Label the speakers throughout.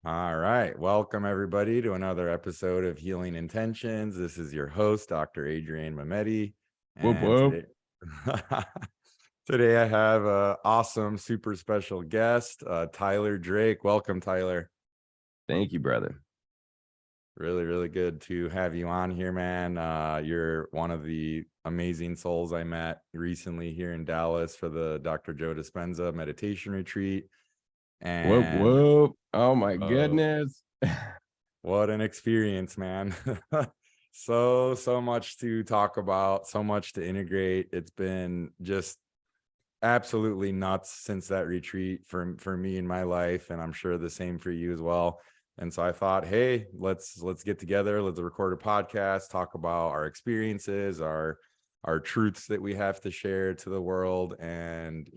Speaker 1: All right. Welcome, everybody, to another episode of Healing Intentions. This is your host, Dr. Adrian Mehmeti.
Speaker 2: Whoop
Speaker 1: And
Speaker 2: whoop.
Speaker 1: today I have an awesome, super special guest, Tyler Drake. Welcome, Tyler.
Speaker 2: Thank you, brother.
Speaker 1: Really, really good to have you on here, man. You're one of the amazing souls I met recently here in Dallas for the Dr. Joe Dispenza meditation retreat.
Speaker 2: Whoop
Speaker 1: And
Speaker 2: whoop. Oh my
Speaker 1: uh,
Speaker 2: goodness.
Speaker 1: what an experience, man. So much to talk about, so much to integrate. It's been just absolutely nuts since that retreat for me in my life, and I'm sure the same for you as well. And so I thought, hey, let's get together, let's record a podcast, talk about our experiences, our truths that we have to share to the world, and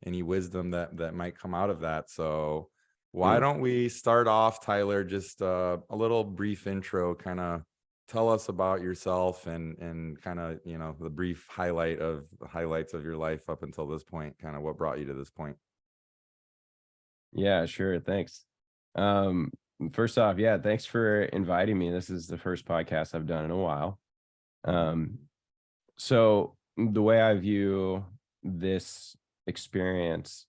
Speaker 1: any wisdom that might come out of that. So why don't we start off, Tyler, just a little brief intro, kind of tell us about yourself and kind of, the brief highlights of your life up until this point, kind of what brought you to this point.
Speaker 2: Yeah, sure. Thanks. Um, First off, yeah, thanks for inviting me. This is the first podcast I've done in a while.
Speaker 1: Mhm.
Speaker 2: So the way I view this experience,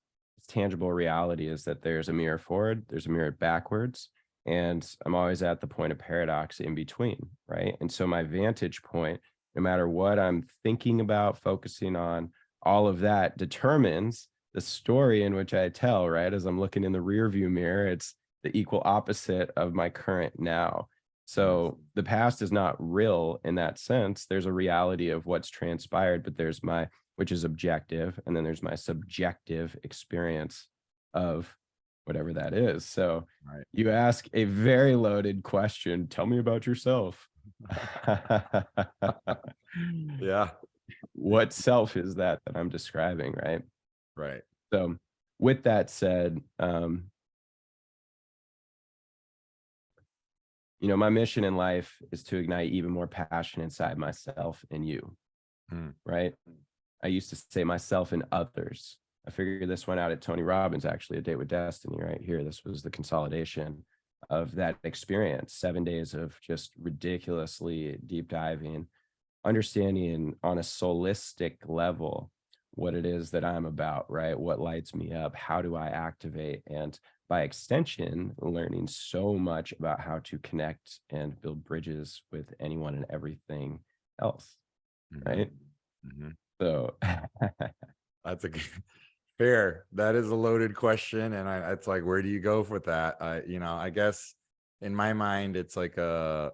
Speaker 2: tangible reality, is that there's a mirror forward, there's a mirror backwards, and I'm always at the point of paradox in between, right? And so my vantage point, no matter what I'm thinking about, focusing on, all of that determines the story in which I tell, right? As I'm looking in the rear view mirror, it's the equal opposite of my current now.
Speaker 1: Nice.
Speaker 2: So the past is not real in that sense. There's a reality of what's transpired, but there's my, which is objective, and then there's my subjective experience of whatever that is. So
Speaker 1: Right.
Speaker 2: you ask a very loaded question. Tell me about yourself.
Speaker 1: Yeah.
Speaker 2: What self is that I'm describing, right?
Speaker 1: Right.
Speaker 2: So with that said, my mission in life is to ignite even more passion inside myself and you,
Speaker 1: Mm.
Speaker 2: right? I used to say myself and others. I figured this one out at Tony Robbins, actually, A Date with Destiny, right here. This was the consolidation of that experience, 7 days of just ridiculously deep diving, understanding on a soulistic level what it is that I'm about, right? What lights me up? How do I activate? And by extension, learning so much about how to connect and build bridges with anyone and everything else,
Speaker 1: Hmm.
Speaker 2: right?
Speaker 1: Hmm.
Speaker 2: So,
Speaker 1: That's a good, fair. That is a loaded question, and it's like, where do you go with that? I guess in my mind, it's like a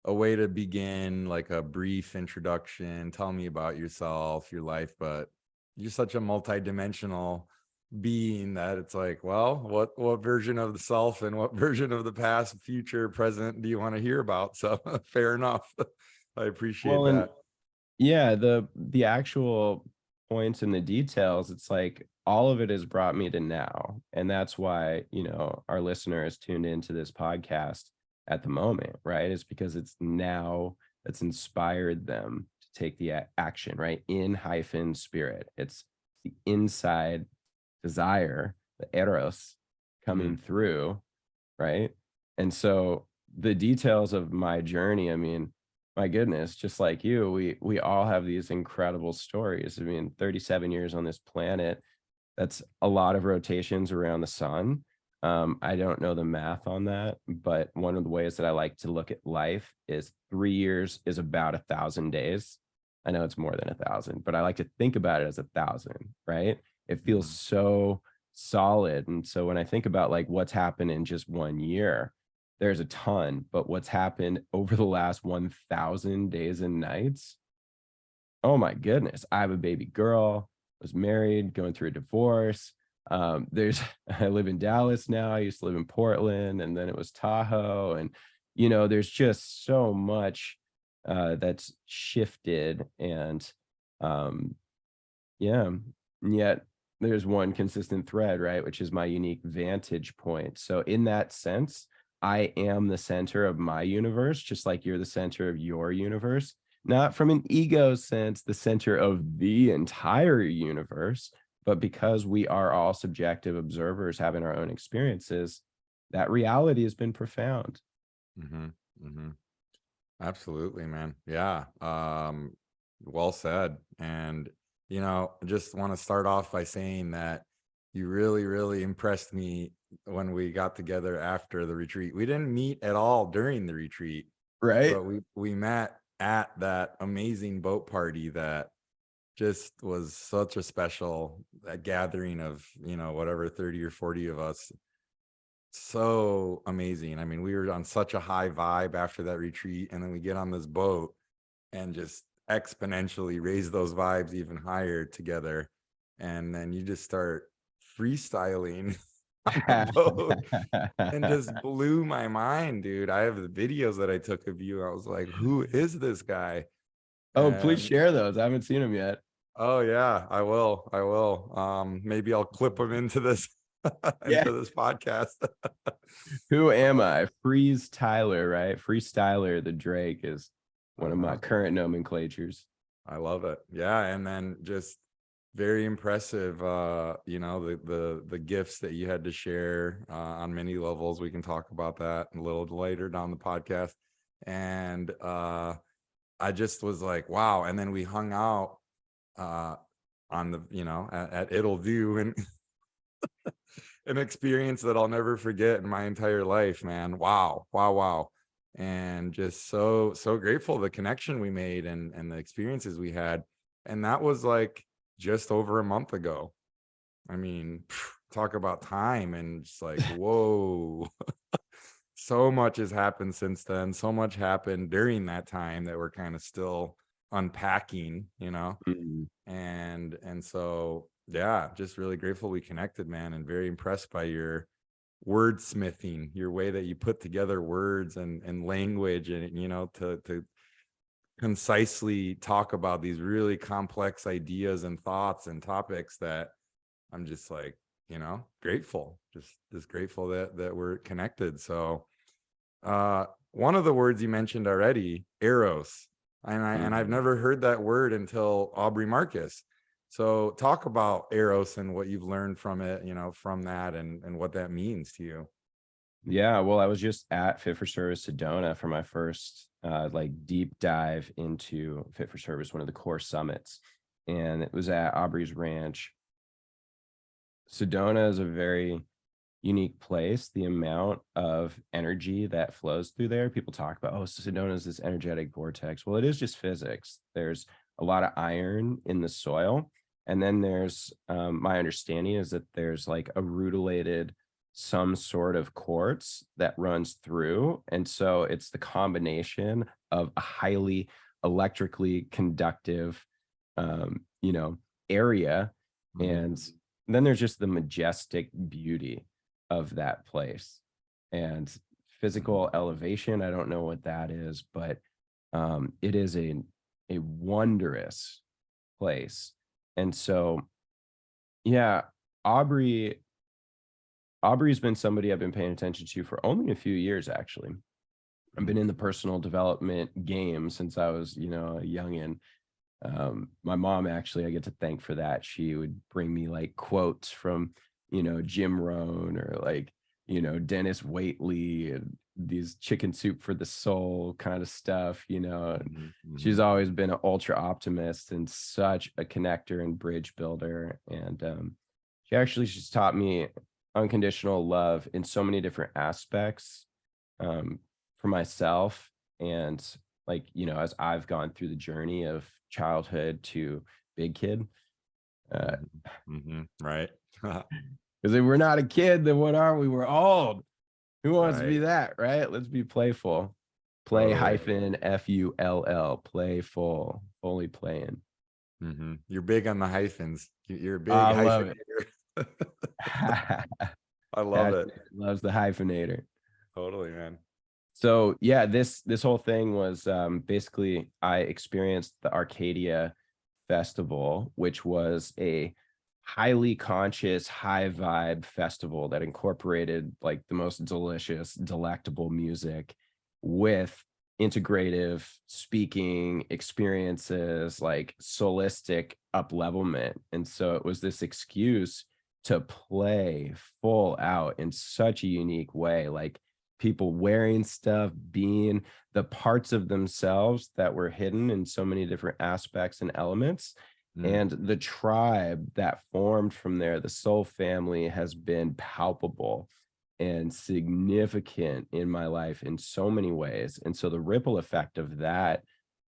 Speaker 1: way to begin, like a brief introduction. Tell me about yourself, your life, but you're such a multidimensional being that it's like, well, what version of the self and what version of the past, future, present do you want to hear about? So fair enough. I appreciate
Speaker 2: well, and
Speaker 1: that.
Speaker 2: yeah, the actual points and the details, it's like all of it has brought me to now. And that's why, our listener is tuned into this podcast at the moment, right? It's because it's now that's inspired them to take the action, right? In hyphen spirit. It's the inside desire, the eros
Speaker 1: Hmm.
Speaker 2: coming through, right? And so the details of my journey, I mean, my goodness, just like you, we all have these incredible stories. I mean, 37 years on this planet, that's a lot of rotations around the sun. I don't know the math on that, but one of the ways that I like to look at life is 3 years is about 1,000 days. I know it's more than 1,000, but I like to think about it as 1,000, right? It feels
Speaker 1: Hmm.
Speaker 2: so solid. And so when I think about like what's happened in just 1 year, there's a ton, but what's happened over the last 1,000 days and nights, oh my goodness. I have a baby girl, was married, going through a divorce. There's I live in Dallas now. I used to live in Portland, and then it was Tahoe. And there's just so much that's shifted. And yeah, and yet there's one consistent thread, right? Which is my unique vantage point. So in that sense, I am the center of my universe, just like you're the center of your universe. Not from an ego sense, the center of the entire universe, but because we are all subjective observers having our own experiences, that reality has been profound.
Speaker 1: Mm-hmm. Mm-hmm. Absolutely, man. Yeah. Well said. And, I just want to start off by saying that you really, really impressed me when we got together after the retreat. We didn't meet at all during the retreat,
Speaker 2: Right.
Speaker 1: but we met at that amazing boat party that just was such a special gathering of, whatever 30 or 40 of us. So amazing. I mean, we were on such a high vibe after that retreat, and then we get on this boat and just exponentially raise those vibes even higher together. And then you just start freestyling on the boat and just blew my mind, dude. I have the videos that I took of you. I was like, who is this guy?
Speaker 2: Oh, please
Speaker 1: And
Speaker 2: share those. I haven't seen them yet.
Speaker 1: oh yeah, I will. I will. Maybe I'll clip them into this
Speaker 2: Yeah.
Speaker 1: into this podcast.
Speaker 2: Who am I? FreesTyler, right? FreesTyler, the Drake is one of my
Speaker 1: Uh-huh.
Speaker 2: current nomenclatures.
Speaker 1: I love it. Yeah, and then just very impressive. The gifts that you had to share on many levels. We can talk about that a little later down the podcast. And I just was like, wow. And then we hung out on the at It'll Do, and an experience that I'll never forget in my entire life, man. Wow, wow, wow. And just so grateful the connection we made and the experiences we had. And that was like just over a month ago. I mean, talk about time, and just like, whoa. So much has happened since then. So much happened during that time that we're kind of still unpacking,
Speaker 2: Mhm.
Speaker 1: and so yeah, just really grateful we connected, man, and very impressed by your wordsmithing, your way that you put together words and language, and to concisely talk about these really complex ideas and thoughts and topics that I'm just like, grateful, just grateful that we're connected. So one of the words you mentioned already, eros, and I've
Speaker 2: Mhm.
Speaker 1: never heard that word until Aubrey Marcus. So talk about eros and what you've learned from it, from that, and what that means to you.
Speaker 2: Yeah, well, I was just at Fit for Service Sedona for my first like deep dive into Fit for Service, one of the core summits, and it was at Aubrey's Ranch. Sedona is a very unique place. The amount of energy that flows through there, people talk about, oh, Sedona is this energetic vortex. Well, it is just physics. There's a lot of iron in the soil. And then there's, my understanding is that there's like a rutilated, some sort of quartz that runs through. And so it's the combination of a highly electrically conductive, area.
Speaker 1: Mhm.
Speaker 2: And then there's just the majestic beauty of that place and
Speaker 1: Mhm.
Speaker 2: physical elevation. I don't know what that is, but it is a wondrous place. And so, yeah, Aubrey Aubrey's been somebody I've been paying attention to for only a few years, actually. I've been
Speaker 1: Mhm.
Speaker 2: in the personal development game since I was, a youngin'. My mom, actually, I get to thank for that. She would bring me like quotes from, Jim Rohn or like, Dennis Waitley and these chicken soup for the soul kind of stuff, and
Speaker 1: Mhm.
Speaker 2: she's
Speaker 1: Mhm.
Speaker 2: always been an ultra optimist and such a connector and bridge builder. And she actually just taught me unconditional love in so many different aspects, um, for myself. And like, as I've gone through the journey of childhood to big kid, uh,
Speaker 1: Mhm. Mhm. Right.
Speaker 2: because if we're not a kid, then what are we? We're old. Who wants to be
Speaker 1: Right.
Speaker 2: that, right? Let's be playful. Play
Speaker 1: Totally.
Speaker 2: hyphen Full, playful, fully playing.
Speaker 1: You're big on the hyphens. You're a big
Speaker 2: I love it.
Speaker 1: hyphenator. I love
Speaker 2: Pastor
Speaker 1: it.
Speaker 2: loves the hyphenator.
Speaker 1: Totally, man.
Speaker 2: So yeah, this whole thing was, basically I experienced the Arcadia Festival, which was a highly conscious, high vibe festival that incorporated like the most delicious, delectable music with integrative speaking experiences, like solistic uplevelment. And so it was this excuse to play full out in such a unique way, like people wearing stuff, being the parts of themselves that were hidden in so many different aspects and elements.
Speaker 1: Mm.
Speaker 2: And the tribe that formed from there, the soul family, has been palpable and significant in my life in so many ways. And so the ripple effect of that,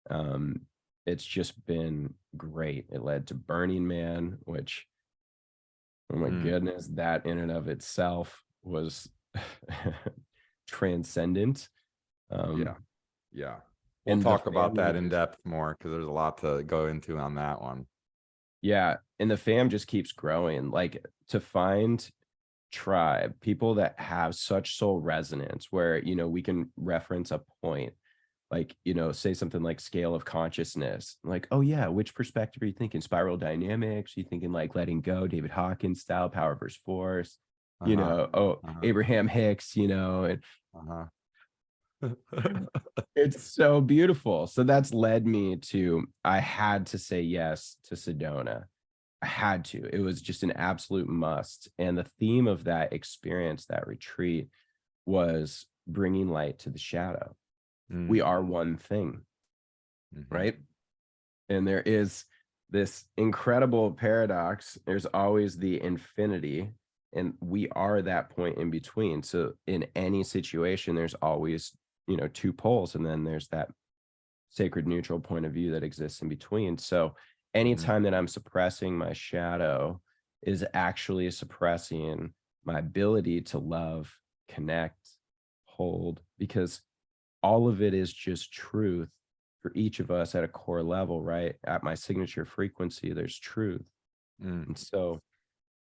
Speaker 2: um, it's just been great. It led to Burning Man, which, oh my
Speaker 1: Mm.
Speaker 2: goodness, that in and of itself was transcendent.
Speaker 1: Yeah.
Speaker 2: Um,
Speaker 1: Yeah. We'll
Speaker 2: and the
Speaker 1: talk about
Speaker 2: family
Speaker 1: that in
Speaker 2: just,
Speaker 1: depth more because there's a lot to go into on that one.
Speaker 2: yeah, and the fam just keeps growing. Like, to find tribe, people that have such soul resonance where, we can reference a point, like, say something like scale of consciousness, like, oh yeah, which perspective are you thinking? Spiral dynamics? Are you thinking like letting go, David Hawkins style, power versus force?
Speaker 1: Uh-huh.
Speaker 2: Oh,
Speaker 1: Uh-huh.
Speaker 2: Abraham Hicks, and
Speaker 1: Uh-huh.
Speaker 2: it's so beautiful. So that's led me to, I had to say yes to Sedona. I had to. It was just an absolute must. And the theme of that experience, that retreat, was bringing light to the shadow. We
Speaker 1: Mm.
Speaker 2: are one thing,
Speaker 1: Mhm.
Speaker 2: right? And there is this incredible paradox. There's always the infinity, and we are that point in between. So in any situation, there's always, two poles, and then there's that sacred neutral point of view that exists in between. So
Speaker 1: Mhm.
Speaker 2: anytime that I'm suppressing my shadow is actually suppressing my ability to love, connect, hold, because all of it is just truth for each of us at a core level, right? At my signature frequency, there's truth.
Speaker 1: Mm.
Speaker 2: And so,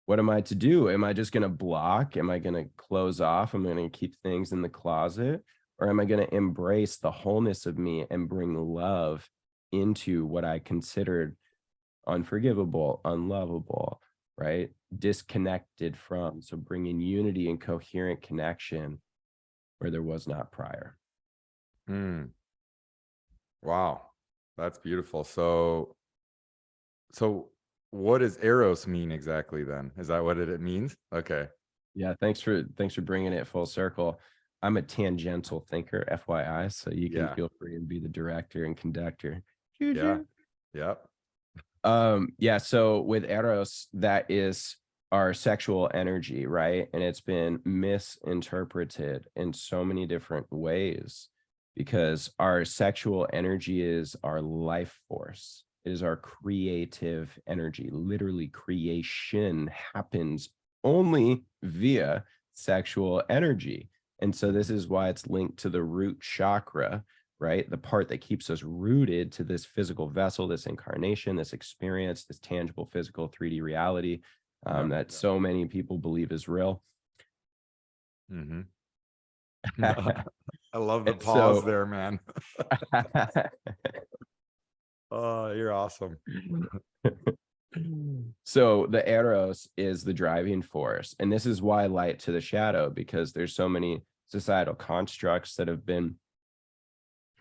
Speaker 2: what am I to do? Am I just going to block? Am I going to close off? Am I going to keep things in the closet? Or am I going to embrace the wholeness of me and bring love into what I considered unforgivable, unlovable, right? Disconnected from. So, bringing unity and coherent connection where there was not prior.
Speaker 1: Mm. Wow. That's beautiful. So what does Eros mean exactly then? Is that what it means? Okay.
Speaker 2: Yeah, thanks for bringing it full circle. I'm a tangential thinker, FYI, so you can
Speaker 1: Yeah.
Speaker 2: feel free to be the director and conductor.
Speaker 1: Yeah.
Speaker 2: Choo-choo.
Speaker 1: Yep.
Speaker 2: Yeah, so with Eros, that is our sexual energy, right? And it's been misinterpreted in so many different ways because our sexual energy is our life force. It is our creative energy. Literally, creation happens only via sexual energy. And so this
Speaker 1: Mhm.
Speaker 2: is why it's linked to the root chakra, right? The part that keeps us rooted to this physical vessel, this incarnation, this experience, this tangible physical 3D reality,
Speaker 1: Yep.
Speaker 2: that so many people believe is real.
Speaker 1: Mhm. I love the
Speaker 2: And
Speaker 1: pause
Speaker 2: so,
Speaker 1: there, man. Oh, you're awesome.
Speaker 2: so the Eros is the driving force. And this is why light to the shadow, because there's so many societal constructs that have been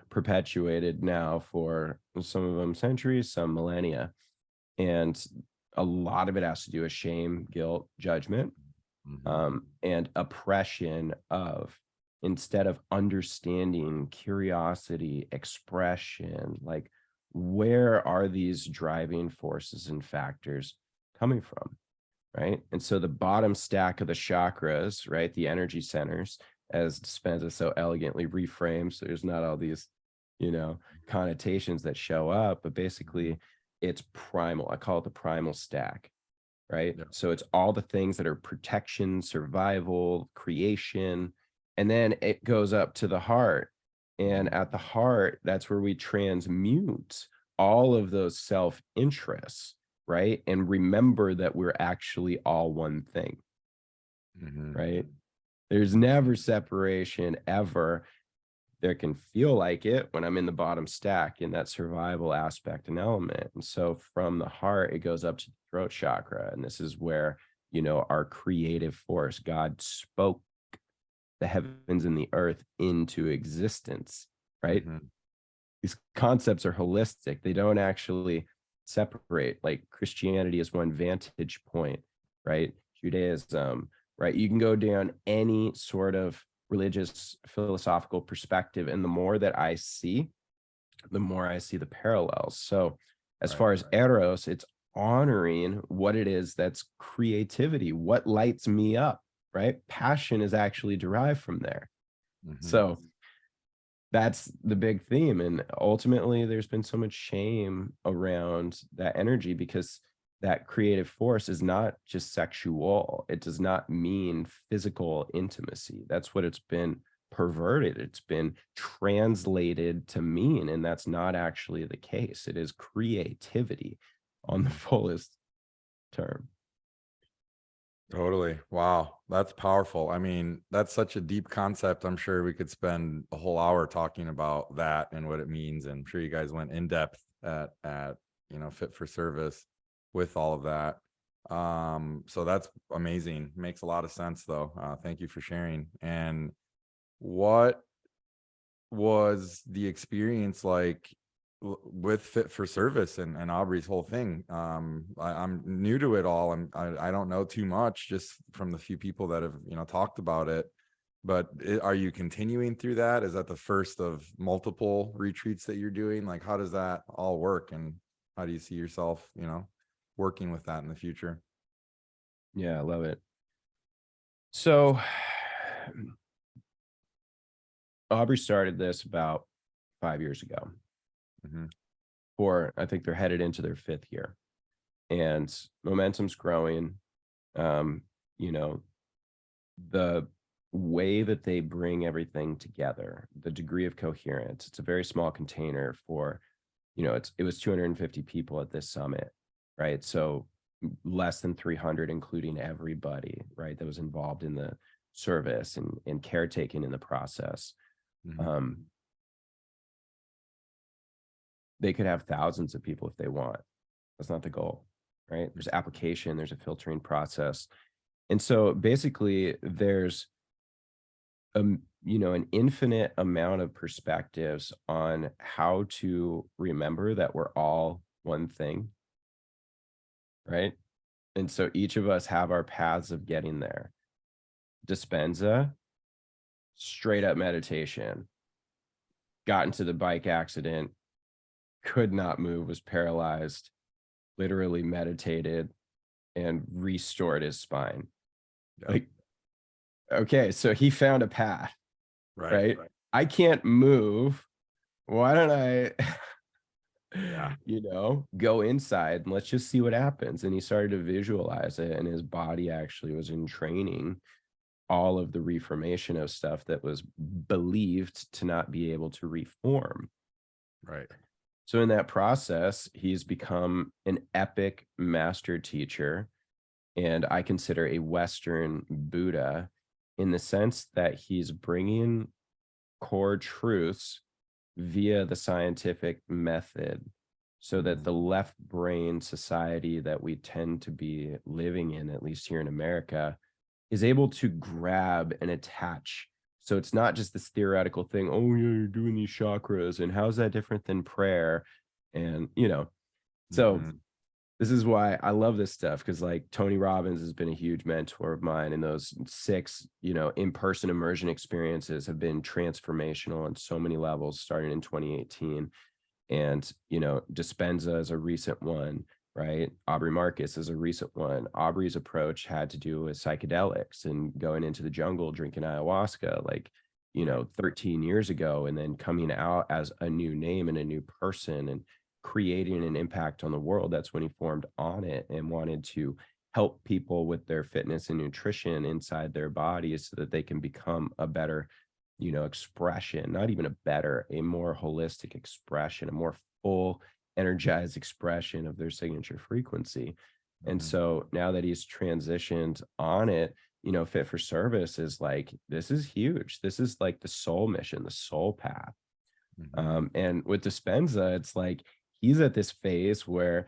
Speaker 2: perpetuated now for some of them centuries, some millennia. And a lot of it has to do with shame, guilt, judgment,
Speaker 1: Mhm.
Speaker 2: and oppression of, instead of understanding, curiosity, expression, like, where are these driving forces and factors coming from, right? And so the bottom stack of the chakras, right, the energy centers, as Dispenza so elegantly reframes, so there's not all these, connotations that show up, but basically it's primal. I call it the primal stack, right?
Speaker 1: Yeah.
Speaker 2: So it's all the things that are protection, survival, creation, and then it goes up to the heart. And
Speaker 1: Mhm.
Speaker 2: at the heart, that's where we transmute all of those self interests, right? And remember that we're actually all one thing,
Speaker 1: Mhm.
Speaker 2: right? There's never separation ever. There can feel like it when I'm in the bottom stack in that survival aspect and element. And so from the heart, it goes up to the throat chakra. And this is where, our creative force, God spoke the heavens and the earth into existence, right?
Speaker 1: Mhm.
Speaker 2: These concepts are holistic. They don't actually separate. Like, Christianity is one vantage point, right? Judaism, right? You can go down any sort of religious philosophical perspective, and the more that I see, the more I see the parallels. So as
Speaker 1: Right.
Speaker 2: far as eros, it's honoring what it is that's creativity, what lights me up, right? Passion is actually derived from there.
Speaker 1: Mhm.
Speaker 2: So that's the big theme. And ultimately, there's been so much shame around that energy because that creative force is not just sexual. It does not mean physical intimacy. That's what it's been perverted. It's been translated to mean, and that's not actually the case. It is creativity on the
Speaker 1: Mhm.
Speaker 2: fullest term.
Speaker 1: Totally. Wow. That's powerful. I mean, that's such a deep concept. I'm sure we could spend a whole hour talking about that and what it means. And I'm sure you guys went in depth at fit for service with all of that. So that's amazing. Makes a lot of sense though. Thank you for sharing. And what was the experience like with fit for service and Aubrey's whole thing? I'm new to it all. I don't know too much, just from the few people that have talked about it. But are you continuing through that? Is that the first of multiple retreats that you're doing? Like, how does that all work, and how do you see yourself working with that in the future?
Speaker 2: Yeah, I love it. So Aubrey started this about 5 years ago.
Speaker 1: Hmm.
Speaker 2: Or I think they're headed into their 5th year, and momentum's growing. Um, you know, the way that they bring everything together, the degree of coherence, it's a very small container for, it was 250 people at this summit, right? So less than 300, including everybody, right, that was involved in the service and caretaking in the process.
Speaker 1: Hmm.
Speaker 2: Um, they could have thousands of people if they want. That's not the goal, right? There's application, there's a filtering process. And so basically there's an infinite amount of perspectives on how to remember that we're all one thing, right? And so each of us have our paths of getting there. Dispenza, straight up meditation, got into the bike accident, could not move, was paralyzed, literally meditated and restored his spine.
Speaker 1: Yep.
Speaker 2: Like, okay, so he found a path,
Speaker 1: Right.
Speaker 2: right? I can't move. Why don't I,
Speaker 1: Yeah.
Speaker 2: go inside and let's just see what happens? And he started to visualize it, and his body actually was in training all of the reformation of stuff that was believed to not be able to reform.
Speaker 1: Right.
Speaker 2: So in that process, he's become an epic master teacher, and I consider a Western Buddha in the sense that he's bringing core truths via the scientific method so that
Speaker 1: Mhm.
Speaker 2: the left brain society that we tend to be living in, at least here in America, is able to grab and attach. So it's not just this theoretical thing, oh, yeah, you're doing these chakras, and how's that different than prayer? And, so
Speaker 1: Mhm.
Speaker 2: this is why I love this stuff, because like Tony Robbins has been a huge mentor of mine, and those 6, in-person immersion experiences have been transformational on so many levels, starting in 2018. And, Dispenza is a recent one, right? Aubrey Marcus is a recent one. Aubrey's approach had to do with psychedelics and going into the jungle, drinking ayahuasca, like,
Speaker 1: Right.
Speaker 2: 13 years ago, and then coming out as a new name and a new person and creating an impact on the world. That's when he formed On It and wanted to help people with their fitness and nutrition inside their bodies so that they can become a better expression, not even a better, a more holistic expression, a more full, energized expression of their signature frequency. And
Speaker 1: Mhm.
Speaker 2: so now that he's transitioned On It, Fit for Service is like, this is huge. This is like the soul mission, the soul path.
Speaker 1: Mhm.
Speaker 2: And with Dispenza, it's like he's at this phase where,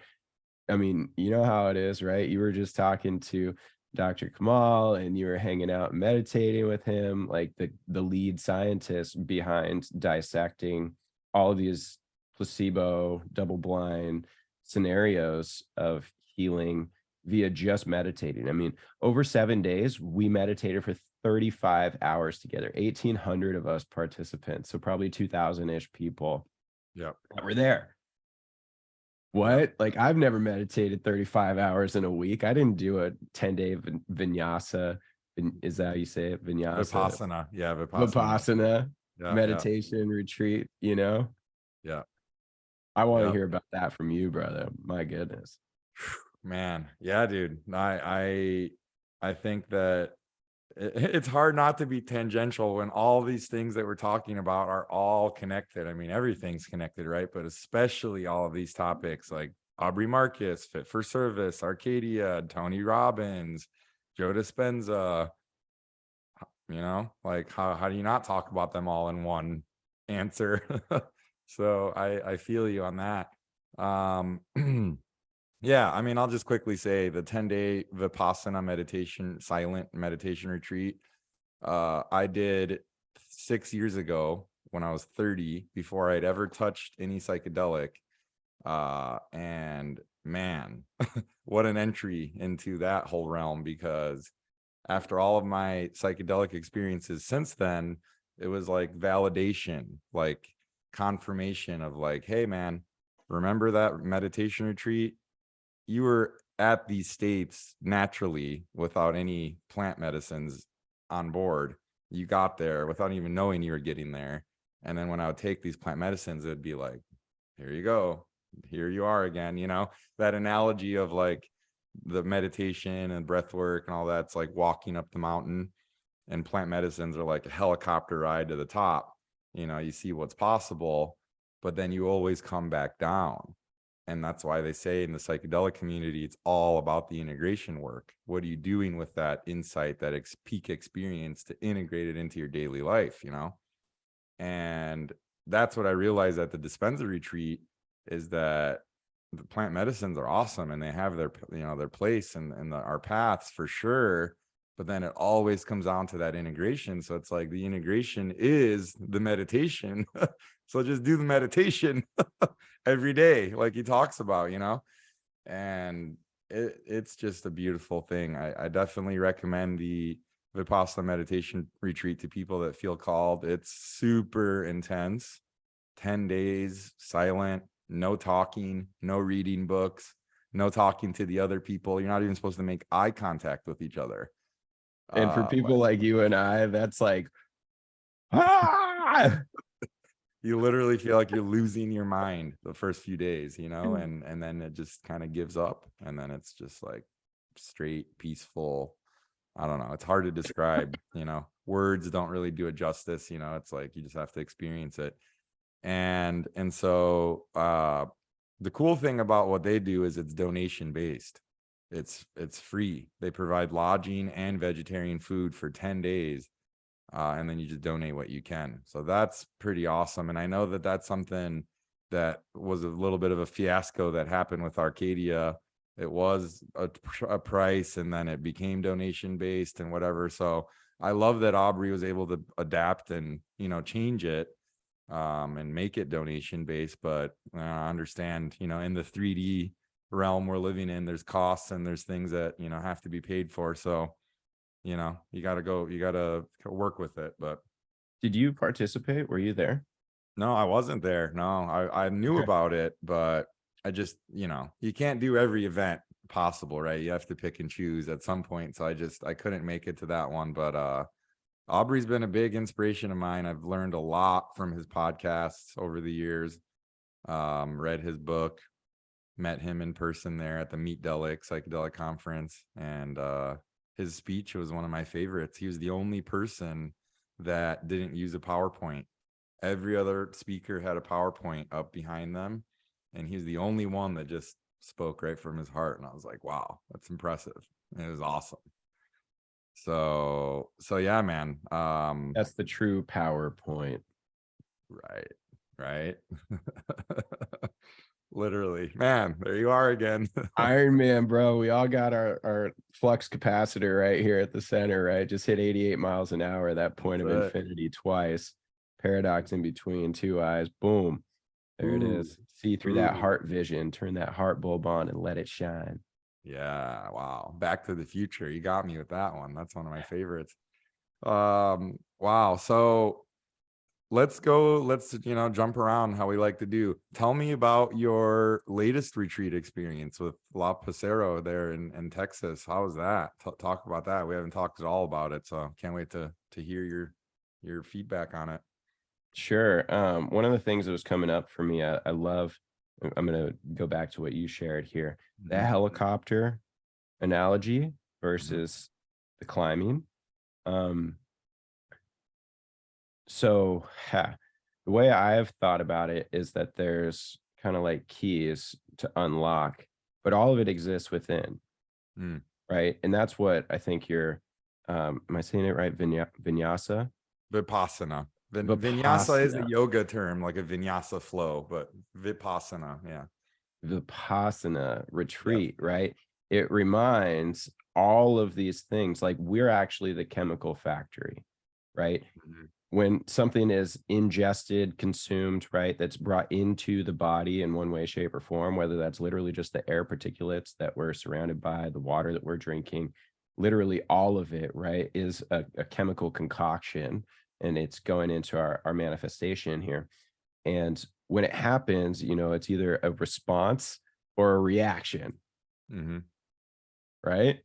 Speaker 2: I mean, you know how it is, right? You were just talking to Dr. Kamal and you were hanging out and meditating with him, like the lead scientist behind dissecting all of these placebo, double blind scenarios of healing via just meditating. I mean, over 7 days, we meditated for 35 hours together, 1,800 of us participants. So probably 2,000-ish people
Speaker 1: Yep.
Speaker 2: that were there.
Speaker 1: Yep.
Speaker 2: What? Like, I've never meditated 35 hours in a week. I didn't do a 10-day vinyasa. Is that how you say it? Vinyasa,
Speaker 1: Vipassana. Yeah. Vipassana.
Speaker 2: vipassana
Speaker 1: Yeah. Yeah.
Speaker 2: meditation retreat, you know?
Speaker 1: Yeah.
Speaker 2: I want to
Speaker 1: Yeah.
Speaker 2: hear about that from you, brother. My goodness.
Speaker 1: Man. Yeah, dude. I think that it's hard not to be tangential when all these things that we're talking about are all connected. I mean, everything's connected, right? But especially all of these topics like Aubrey Marcus, Fit for Service, Arcadia, Tony Robbins, Joe Dispenza, like how do you not talk about them all in one answer? So I feel you on that. Yeah, I mean, I'll just quickly say the 10-day Vipassana meditation, silent meditation retreat, I did 6 years ago when I was 30, before I'd ever touched any psychedelic. And man, what an entry into that whole realm, because after all of my psychedelic experiences since then, it was like validation, like confirmation of like, hey man, remember that meditation retreat? You were at these states naturally without any plant medicines on board. You got there without even knowing you were getting there. And then when I would take these plant medicines, it'd be like, here you go. Here you are again. That analogy of like the meditation and breath work and all that's like walking up the mountain, and plant medicines are like a helicopter ride to the top. You see what's possible, but then you always come back down. And that's why they say in the psychedelic community, it's all about the integration work. What are you doing with that insight, that peak experience, to integrate it into your daily life, And that's what I realized at the Dispenza retreat, is that the plant medicines are awesome and they have their place and our paths for sure. But then it always comes down to that integration. So it's like the integration is the meditation. So just do the meditation every day, like he talks about, and it's just a beautiful thing. I definitely recommend the Vipassana meditation retreat to people that feel called. It's super intense, 10 days, silent, no talking, no reading books, no talking to the other people. You're not even supposed to make eye contact with each other.
Speaker 2: And for people like you and I, that's like, ah!
Speaker 1: You literally feel like you're losing your mind the first few days, and then it just kind of gives up, and then it's just like straight peaceful. I don't know, it's hard to describe. Words don't really do it justice. It's like you just have to experience it. And so the cool thing about what they do is it's donation based. It's free. They provide lodging and vegetarian food for 10 days. And then you just donate what you can. So that's pretty awesome. And I know that that's something that was a little bit of a fiasco that happened with Arcadia. It was a price, and then it became donation based and whatever. So I love that Aubrey was able to adapt and, change it and make it donation based. But I understand, in the 3D realm we're living in, there's costs and there's things that, have to be paid for. So you gotta work with it. But
Speaker 2: Did you participate? Were you there?
Speaker 1: no, I wasn't there. No, I knew about it, but I just, you can't do every event possible, right? You have to pick and choose at some point. So I couldn't make it to that one. But Aubrey's been a big inspiration of mine. I've learned a lot from his podcasts over the years. Read his book, met him in person there at the Meetdelic Psychedelic Conference, and his speech was one of my favorites. He was the only person that didn't use a PowerPoint. Every other speaker had a PowerPoint up behind them, and he was the only one that just spoke right from his heart. And I was like, wow, that's impressive. And it was awesome. So yeah, man.
Speaker 2: That's the true PowerPoint.
Speaker 1: Right. Literally, man, there you are again.
Speaker 2: Iron Man, bro. We all got our flux capacitor right here at the center, right? Just hit 88 miles an hour, that point
Speaker 1: That's
Speaker 2: of
Speaker 1: it.
Speaker 2: infinity twice. Paradox in between two eyes. Boom. There it is. See through that heart vision, turn that heart bulb on and let it shine.
Speaker 1: Yeah, wow. Back to the Future. You got me with that one. That's one of my favorites. Wow. So let's jump around how we like to do. Tell me about your latest retreat experience with La Pasero there in Texas. How was that? Talk about that. We haven't talked at all about it, so can't wait to hear your feedback on it.
Speaker 2: Sure. One of the things that was coming up for me, I love, I'm going to go back to what you shared here, the
Speaker 1: Mhm,
Speaker 2: helicopter analogy
Speaker 1: mhm,
Speaker 2: versus the climbing. Um, so the way I have thought about it is that there's kind of like keys to unlock, but all of it exists within,
Speaker 1: mm.
Speaker 2: right? And that's what I think you're, am I saying it right? Vinyasa?
Speaker 1: Vipassana. Vinyasa is a
Speaker 2: Vipassana.
Speaker 1: yoga term, like a vinyasa flow, but Vipassana, yeah.
Speaker 2: Vipassana
Speaker 1: Yes.
Speaker 2: retreat, right? It reminds all of these things like we're actually the chemical factory, right?
Speaker 1: Mhm,
Speaker 2: When something is ingested, consumed, right, that's brought into the body in one way, shape, or form, whether that's literally just the air particulates that we're surrounded by, the water that we're drinking, literally all of it, right, is a chemical concoction and it's going into our manifestation here. And when it happens, it's either a response or a reaction,
Speaker 1: mhm,
Speaker 2: right?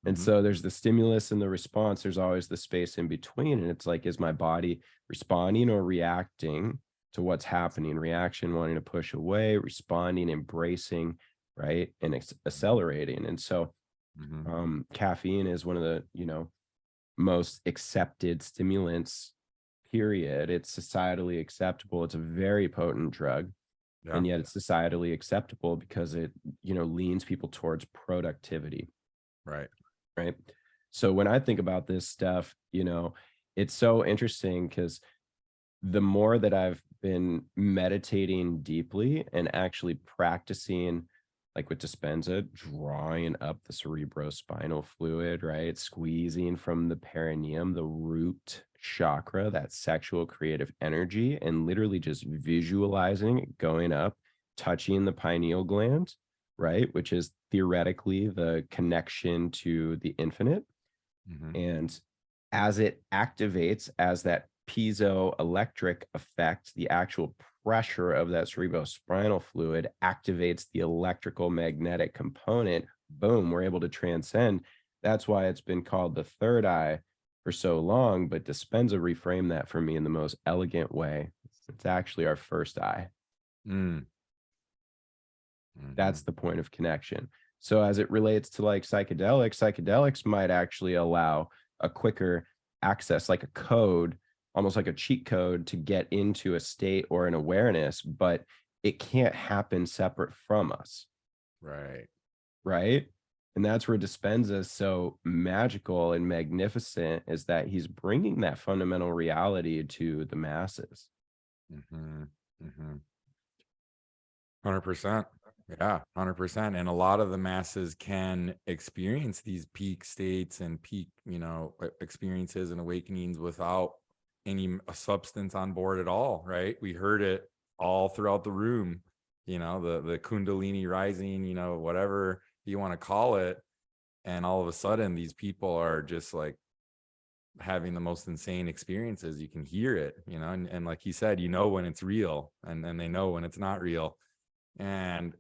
Speaker 2: And
Speaker 1: mhm,
Speaker 2: so there's the stimulus and the response. There's always the space in between. And it's like, is my body responding or reacting to what's happening? Reaction, wanting to push away, responding, embracing, right? And accelerating. And so
Speaker 1: mhm.
Speaker 2: caffeine is one of the, most accepted stimulants, period. It's societally acceptable. It's a very potent drug,
Speaker 1: Yeah,
Speaker 2: and yet it's societally acceptable because it, leans people towards productivity,
Speaker 1: right.
Speaker 2: right? So when I think about this stuff, it's so interesting because the more that I've been meditating deeply and actually practicing, like with Dispenza, drawing up the cerebrospinal fluid, right? Squeezing from the perineum, the root chakra, that sexual creative energy, and literally just visualizing it going up, touching the pineal gland, right? Which is theoretically the connection to the infinite.
Speaker 1: Mhm,
Speaker 2: And as it activates, as that piezoelectric effect, the actual pressure of that cerebrospinal fluid activates the electrical magnetic component, boom, we're able to transcend. That's why it's been called the third eye for so long. But Dispenza reframed that for me in the most elegant way. It's actually our first eye.
Speaker 1: mm, mhm.
Speaker 2: That's the point of connection. So as it relates to like psychedelics might actually allow a quicker access, like a code, almost like a cheat code to get into a state or an awareness, but it can't happen separate from us,
Speaker 1: Right.
Speaker 2: right? And that's where Dispenza is so magical and magnificent, is that he's bringing that fundamental reality to the masses.
Speaker 1: Mhm, mhm. 100%. Yeah, 100%. And a lot of the masses can experience these peak states and peak, experiences and awakenings without any substance on board at all, right? We heard it all throughout the room, the Kundalini rising, whatever you want to call it. And all of a sudden, these people are just like having the most insane experiences. You can hear it, and like he said, when it's real, and they know when it's not real. And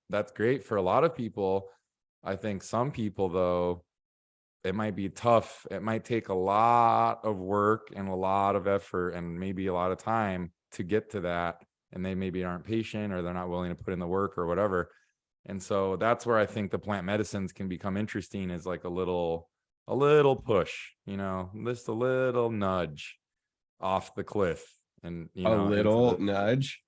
Speaker 1: that's great for a lot of people. I think some people, though, it might be tough. It might take a lot of work and a lot of effort and maybe a lot of time to get to that. And they maybe aren't patient, or they're not willing to put in the work or whatever. And so that's where I think the plant medicines can become interesting, is like a little push, just a little nudge off the cliff, and
Speaker 2: A
Speaker 1: into
Speaker 2: little
Speaker 1: the
Speaker 2: nudge.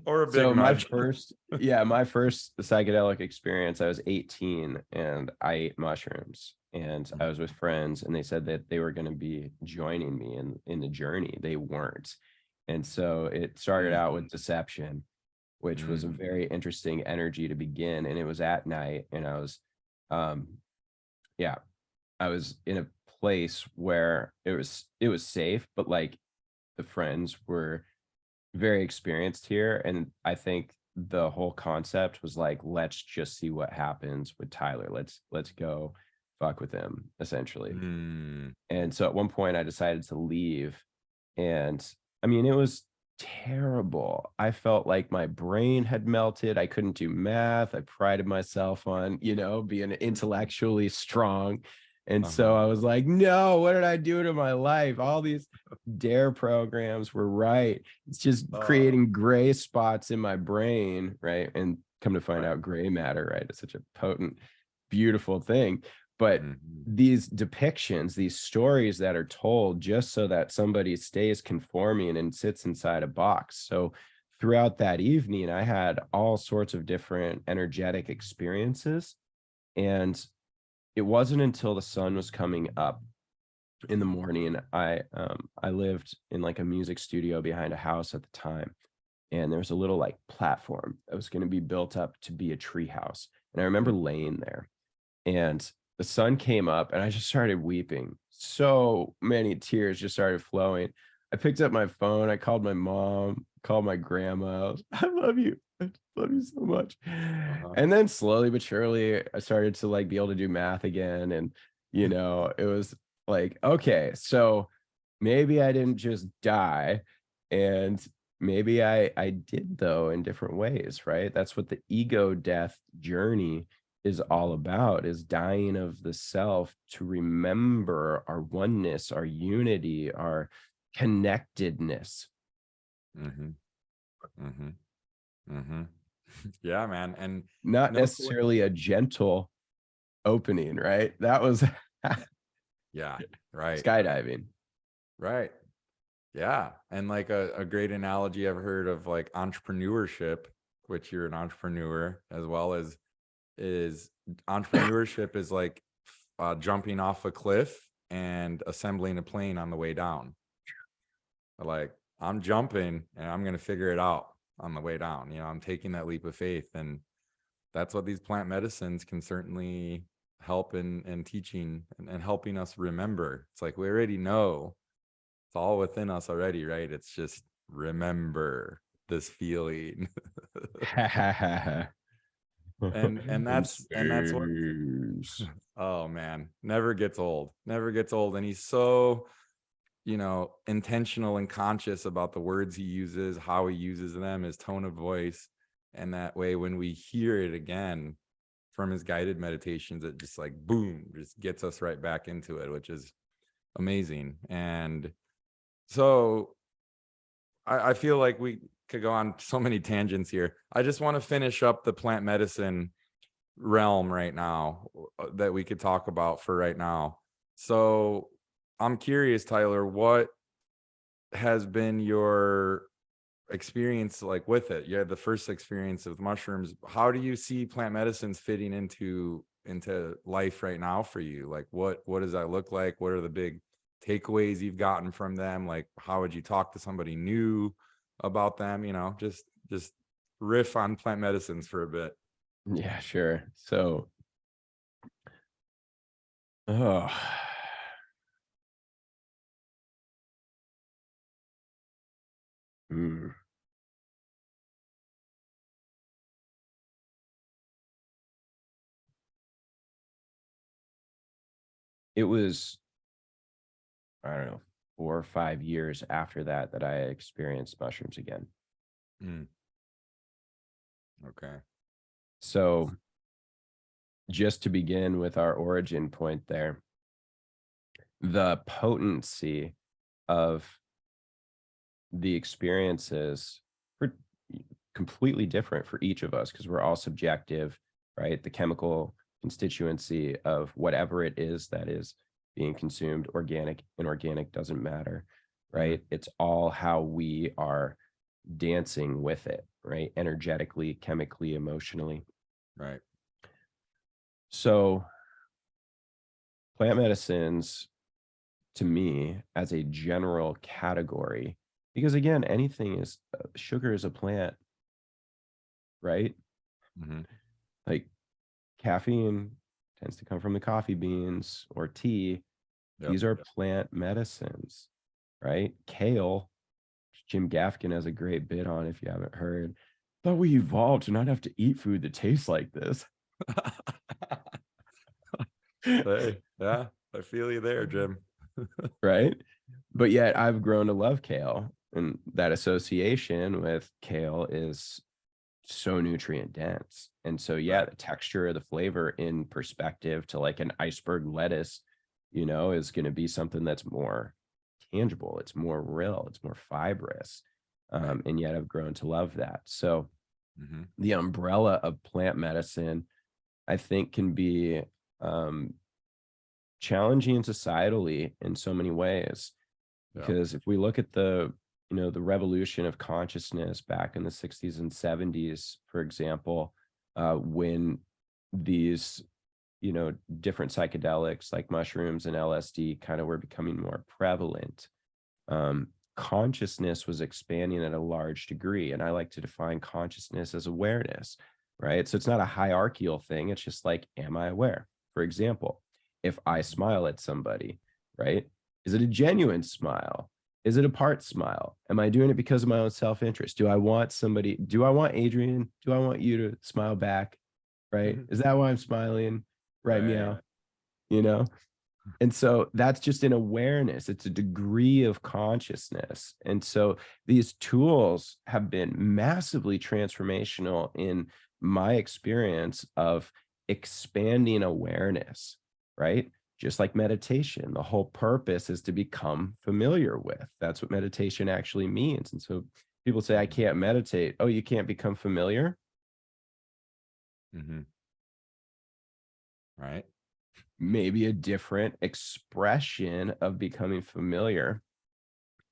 Speaker 1: or a big
Speaker 2: So my
Speaker 1: nudge.
Speaker 2: first, yeah, my first psychedelic experience, I was 18 and I ate mushrooms, and I was with friends and they said that they were going to be joining me in the journey. They weren't. And so it started out with deception, which was a
Speaker 1: Mm,
Speaker 2: very interesting energy to begin. And it was at night, and I was, um, yeah, I was in a place where it was safe, but like the friends were very experienced here, and I think the whole concept was like, let's just see what happens with Tyler. Let's go fuck with him, essentially.
Speaker 1: Mm.
Speaker 2: And so at one point I decided to leave. And I mean, it was terrible. I felt like my brain had melted. I couldn't do math. I prided myself on, being intellectually strong. And so
Speaker 1: Uh-huh.
Speaker 2: I was like, no, what did I do to my life? All these DARE programs were right. It's just creating gray spots in my brain, right? And come to find
Speaker 1: Right.
Speaker 2: out, gray matter, right? It's such a potent, beautiful thing. But
Speaker 1: Mhm.
Speaker 2: these depictions, these stories that are told just so that somebody stays conforming and sits inside a box. So throughout that evening, I had all sorts of different energetic experiences. And it wasn't until the sun was coming up in the morning, I lived in like a music studio behind a house at the time. And there was a little like platform that was going to be built up to be a tree house. And I remember laying there, and the sun came up and I just started weeping. So many tears just started flowing. I picked up my phone. I called my mom, called my grandma. I love you. I love you so much.
Speaker 1: Uh-huh.
Speaker 2: And then slowly but surely, I started to like be able to do math again. And, it was like, okay, so maybe I didn't just die. And maybe I did, though, in different ways, right? That's what the ego death journey is all about, is dying of the self to remember our oneness, our unity, our connectedness.
Speaker 1: Mm-hmm. Mm-hmm. Mm-hmm. Yeah, man. And
Speaker 2: Not
Speaker 1: no,
Speaker 2: necessarily a gentle opening, right? That was
Speaker 1: yeah, right.
Speaker 2: skydiving.
Speaker 1: Right. Yeah. And like a great analogy I've heard of like entrepreneurship, which you're an entrepreneur as well as is entrepreneurship is like jumping off a cliff and assembling a plane on the way down. Like I'm jumping and I'm going to figure it out on the way down. I'm taking that leap of faith. And that's what these plant medicines can certainly help in teaching and helping us remember. It's like we already know, it's all within us already, right? It's just remember this feeling. and
Speaker 2: In
Speaker 1: that's what,
Speaker 2: space.
Speaker 1: oh man, never gets old. Never gets old. And he's so, intentional and conscious about the words he uses, how he uses them, his tone of voice. And that way, when we hear it again from his guided meditations, it just like boom, just gets us right back into it, which is amazing. And so I feel like we could go on so many tangents here. I just want to finish up the plant medicine realm right now that we could talk about for right now. So I'm curious, Tyler, what has been your experience like with it? You had the first experience with mushrooms. How do you see plant medicines fitting into life right now for you? Like what does that look like? What are the big takeaways you've gotten from them? Like how would you talk to somebody new about them? Just riff on plant medicines for a bit.
Speaker 2: Yeah, sure. So, oh, mm, it was, I don't know, 4 or 5 years after that I experienced mushrooms again.
Speaker 1: Mm, okay.
Speaker 2: So, just to begin with our origin point there, the potency of the experiences were completely different for each of us because we're all subjective, right? The chemical constituency of whatever it is that is being consumed, organic, inorganic, doesn't matter,
Speaker 1: Mhm.
Speaker 2: right? It's all how we are dancing with it, right? Energetically, chemically, emotionally.
Speaker 1: Right.
Speaker 2: So, plant medicines, to me, as a general category, because again, anything is sugar is a plant, right?
Speaker 1: Hmm.
Speaker 2: Like caffeine tends to come from the coffee beans or tea.
Speaker 1: Yep.
Speaker 2: These are plant medicines, right? Kale, Jim Gaffigan has a great bit on if you haven't heard. thought we evolved to not have to eat food that tastes like this.
Speaker 1: Hey, yeah, I feel you there, Jim.
Speaker 2: Right? But yet I've grown to love kale, and that association with kale is so nutrient dense. And so, yeah,
Speaker 1: Right.
Speaker 2: the texture, the flavor in perspective to like an iceberg lettuce, you know, is going to be something that's more tangible. It's more real. It's more fibrous.
Speaker 1: Right.
Speaker 2: And yet I've grown to love that. So
Speaker 1: Mm-hmm.
Speaker 2: the umbrella of plant medicine, I think, can be um, challenging societally in so many ways.
Speaker 1: Yeah.
Speaker 2: Because if we look at the, you know, the revolution of consciousness back in the 60s and 70s, for example, when these, you know, different psychedelics like mushrooms and LSD kind of were becoming more prevalent, um, consciousness was expanding at a large degree. And I like to define consciousness as awareness, right? So it's not a hierarchical thing. It's just like, am I aware? For example, if I smile at somebody, right? Is it a genuine smile? Is it a part smile? Am I doing it because of my own self-interest? Do I want somebody, do I want Adrian? Do I want you to smile back? Right?
Speaker 1: Mhm.
Speaker 2: Is that why I'm smiling? Right,
Speaker 1: Right.
Speaker 2: meow. You know? And so that's just an awareness. It's a degree of consciousness. And so these tools have been massively transformational in my experience of expanding awareness, right? Just like meditation, the whole purpose is to become familiar with. That's what meditation actually means. And so people say, I
Speaker 1: Mhm.
Speaker 2: can't meditate. Oh, you can't become familiar?
Speaker 1: Mhm. Right.
Speaker 2: Maybe a different expression of becoming familiar.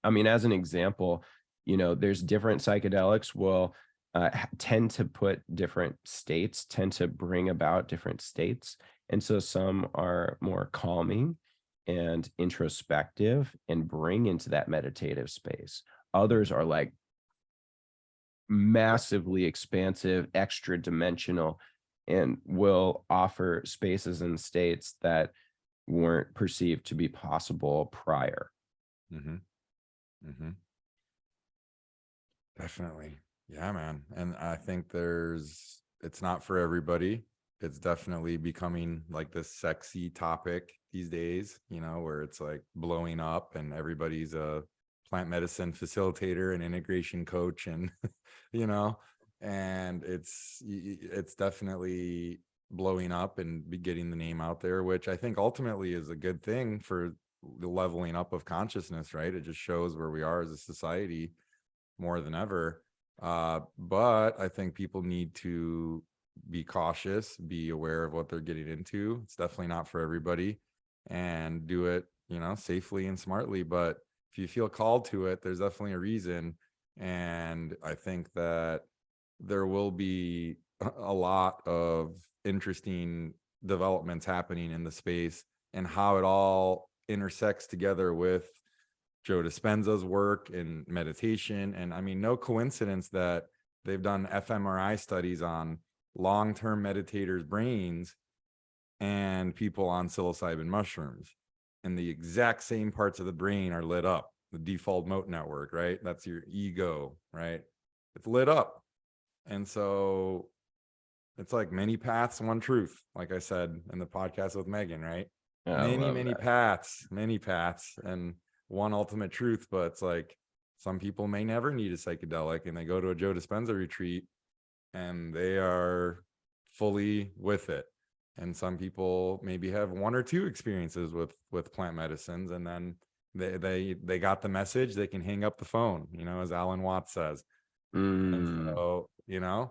Speaker 2: I mean, as an example, you know, there's different psychedelics will tend to put different states, tend to bring about different states. And so some are more calming and introspective and bring into that meditative space. Others
Speaker 1: Mhm.
Speaker 2: are like massively expansive, extra dimensional, and will offer spaces and states that weren't perceived to be possible prior.
Speaker 1: Mhm. Mhm. Definitely. Yeah, man. And I think it's not for everybody. It's definitely becoming like this sexy topic these days, where it's like blowing up and everybody's a plant medicine facilitator and integration coach and, you know, and it's definitely blowing up and getting the name out there, which I think ultimately is a good thing for the leveling up of consciousness, right? It just shows where we are as a society more than ever. But I think people need to be cautious, be aware of what they're getting into. It's definitely not for everybody, and do it, safely and smartly. But if you feel called to it, there's definitely a reason. And I think that there will be a lot of interesting developments happening in the space and how it all intersects together with Joe Dispenza's work in meditation. And I mean, no coincidence that they've done fMRI studies on long-term meditators' brains and people on psilocybin mushrooms. And the exact same parts of the brain are lit up. The default mode network, right? That's your ego, right? It's lit up. And so it's like many paths, one truth, like I said in the podcast with Megan, right?
Speaker 2: I
Speaker 1: Many,
Speaker 2: love
Speaker 1: many
Speaker 2: that.
Speaker 1: paths, and one ultimate truth. But it's like some people may never need a psychedelic and they go to a Joe Dispenza retreat and they are fully with it. And some people maybe have one or two experiences with plant medicines, and then they got the message, they can hang up the phone, as Alan Watts says. And
Speaker 2: Mm,
Speaker 1: so,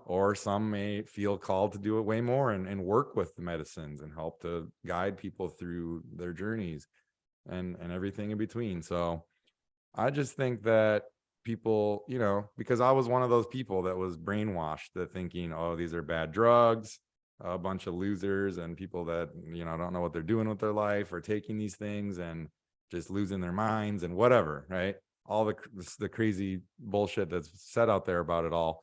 Speaker 1: or some may feel called to do it way more and work with the medicines and help to guide people through their journeys and everything in between. So I just think that people, because I was one of those people that was brainwashed that thinking, oh, these are bad drugs, a bunch of losers and people that, don't know what they're doing with their life or taking these things and just losing their minds and whatever, right? All the crazy bullshit that's said out there about it all.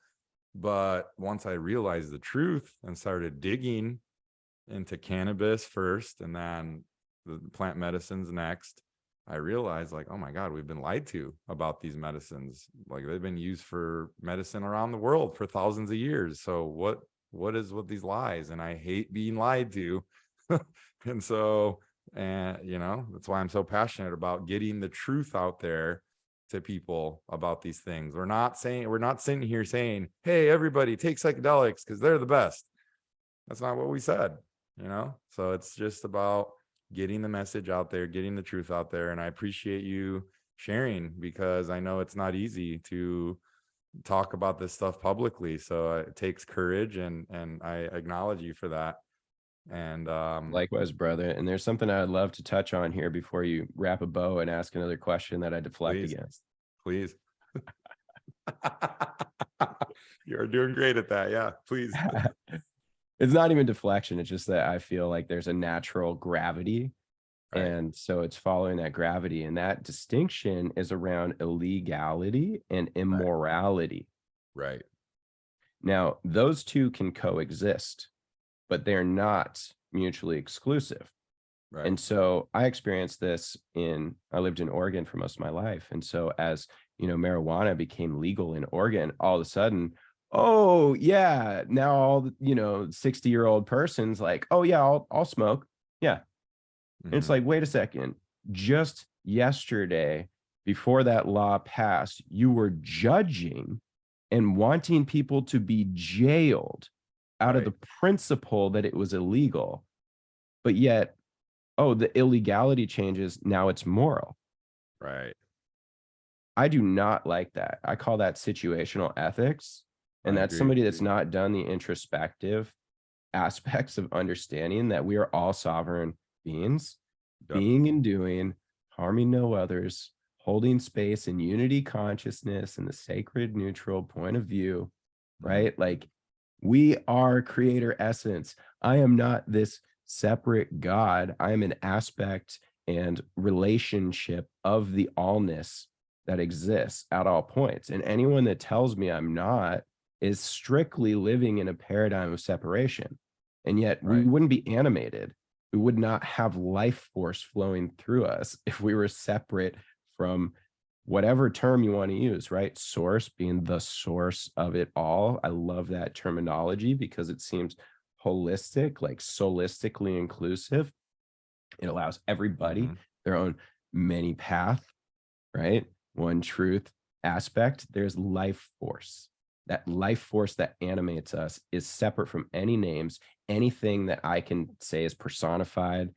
Speaker 1: But once I realized the truth and started digging into cannabis first and then the plant medicines next, I realized like, oh my God, we've been lied to about these medicines. Like they've been used for medicine around the world for thousands of years. So what is with these lies? And I hate being lied to. And so, and that's why I'm so passionate about getting the truth out there to people about these things. We're not sitting here saying, hey, everybody take psychedelics because they're the best. That's not what we said, So it's just about getting the message out there, getting the truth out there. And I appreciate you sharing, because I know it's not easy to talk about this stuff publicly. So it takes courage, and I acknowledge you for that. And
Speaker 2: Likewise, brother. And there's something I'd love to touch on here before you wrap a bow and ask another question that I deflect against.
Speaker 1: Please. You're doing great at that. Yeah, please.
Speaker 2: It's not even deflection. It's just that I feel like there's a natural gravity.
Speaker 1: Right.
Speaker 2: And so it's following that gravity. And that distinction is around illegality and immorality.
Speaker 1: Right.
Speaker 2: Now, those two can coexist, but they're not mutually exclusive.
Speaker 1: Right.
Speaker 2: And so I experienced this I lived in Oregon for most of my life. And so as, marijuana became legal in Oregon, all of a sudden, oh yeah, now all the, 60-year-old person's like, oh yeah, I'll smoke. Yeah. And it's like, wait a second, just yesterday, before that law passed, you were judging and wanting people to be jailed out of the principle that it was illegal. But yet, the illegality changes, now it's moral.
Speaker 1: Right.
Speaker 2: I do not like that. I call that situational ethics. And that's somebody that's not done the introspective aspects of understanding that we are all sovereign beings, being and doing, harming no others, holding space in unity consciousness and the sacred neutral point of view, right? Like we are creator essence. I am not this separate God. I am an aspect and relationship of the allness that exists at all points. And anyone that tells me I'm not is strictly living in a paradigm of separation. And yet we wouldn't be animated. We would not have life force flowing through us if we were separate from whatever term you want to use, right? Source being the source of it all. I love that terminology because it seems holistic, like solistically inclusive. It allows everybody their own many path, right? One truth aspect. There's life force. That life force that animates us is separate from any names, anything that I can say is personified.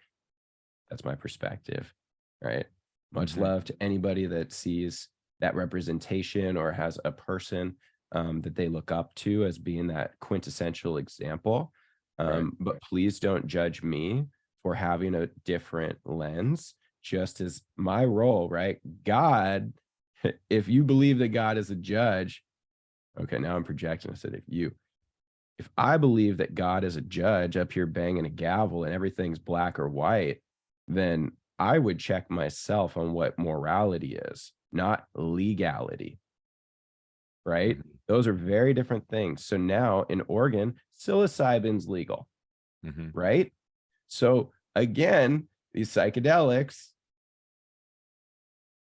Speaker 2: That's my perspective, right? Much love to anybody that sees that representation or has a person that they look up to as being that quintessential example. But please don't judge me for having a different lens, just as my role, right? God, if you believe that God is a judge, okay, now I'm projecting. I said, if I believe that God is a judge up here banging a gavel and everything's black or white, then I would check myself on what morality is, not legality, right? Those are very different things. So now in Oregon, psilocybin's legal, right? So again, these psychedelics,